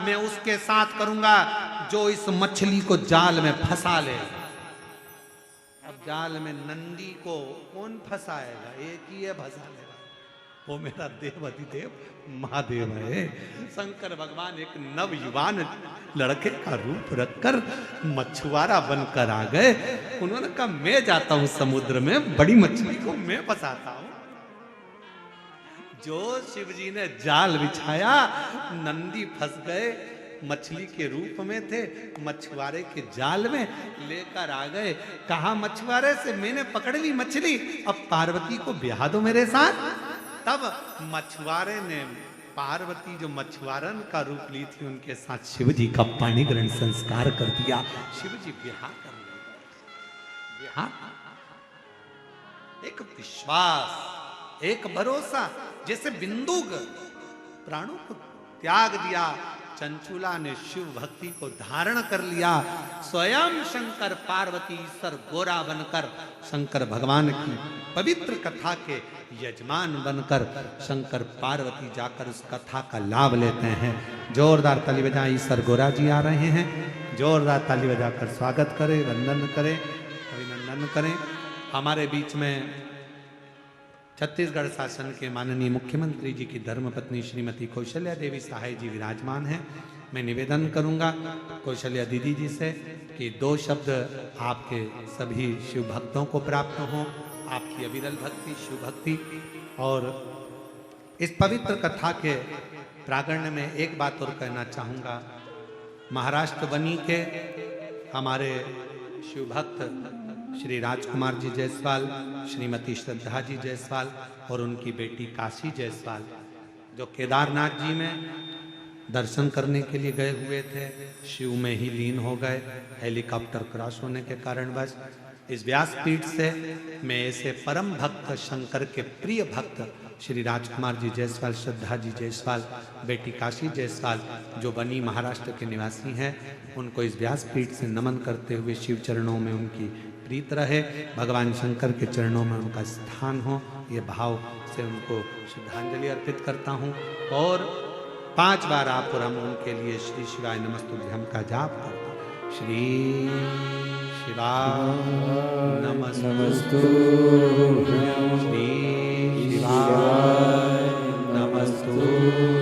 मैं उसके साथ करूंगा जो इस मछली को जाल में फंसा ले। अब जाल में नंदी को कौन फंसाएगा, एक ही है फंसा लेगा, वो मेरा देव अधिदेव महादेव है। शंकर भगवान एक नवयुवान लड़के का रूप रखकर मछुआरा बनकर आ गए। उन्होंने कहा मैं जाता हूं समुद्र में, बड़ी मछली को मैं फंसाता हूं। जो शिव जी ने जाल बिछाया, नंदी फंस गए, मछली के रूप में थे, मछुआरे के जाल में लेकर आ गए। कहा मछुआरे से मैंने पकड़ ली मछली, अब पार्वती को ब्याह दो मेरे साथ। तब मछुआरे ने पार्वती जो मछुआरन का रूप ली थी उनके साथ शिव जी का पाणी ग्रहण संस्कार कर दिया। शिव जी ब्याह कर लिया। एक विश्वास, एक भरोसा, जैसे बिंदुक प्राणों को त्याग दिया, चंचुला ने शिव भक्ति को धारण कर लिया। स्वयं शंकर पार्वती ईश्वर गोरा बनकर शंकर भगवान की पवित्र कथा के यजमान बनकर शंकर पार्वती जाकर उस कथा का लाभ लेते हैं। जोरदार ताली बजाएं, ईश्वर गोरा जी आ रहे हैं, जोरदार ताली बजाकर स्वागत करें, वंदन करें, अभिनंदन करें। हमारे बीच में छत्तीसगढ़ शासन के माननीय मुख्यमंत्री जी की धर्मपत्नी श्रीमती कौशल्या देवी सहाय जी विराजमान हैं। मैं निवेदन करूंगा कौशल्या दीदी जी से कि 2 शब्द आपके सभी शिव भक्तों को प्राप्त हों, आपकी अविरल भक्ति, शिव भक्ति। और इस पवित्र कथा के प्रांगण में एक बात और कहना चाहूँगा। महाराष्ट्र बनी के हमारे शिव भक्त श्री राजकुमार जी जायसवाल, श्रीमती श्रद्धा जी जायसवाल और उनकी बेटी काशी जायसवाल जो केदारनाथ जी में दर्शन करने के लिए गए हुए थे, शिव में ही लीन हो गए हेलीकॉप्टर क्रैश होने के कारणवश। इस व्यासपीठ से मैं ऐसे परम भक्त, शंकर के प्रिय भक्त श्री राजकुमार जी जायसवाल, श्रद्धा जी जायसवाल, बेटी काशी जायसवाल जो बनी महाराष्ट्र के निवासी हैं, उनको इस व्यासपीठ से नमन करते हुए शिव चरणों में उनकी प्रीत रहे, भगवान शंकर के चरणों में उनका स्थान हो, ये भाव से उनको श्रद्धांजलि अर्पित करता हूँ। और 5 बार आप और हम उनके लिए श्री शिवाय नमस्तुभ्यं का जाप करते हैं। श्री शिवाय नमस्तुभ्यं, श्री शिवाय नमस्तुभ्यं।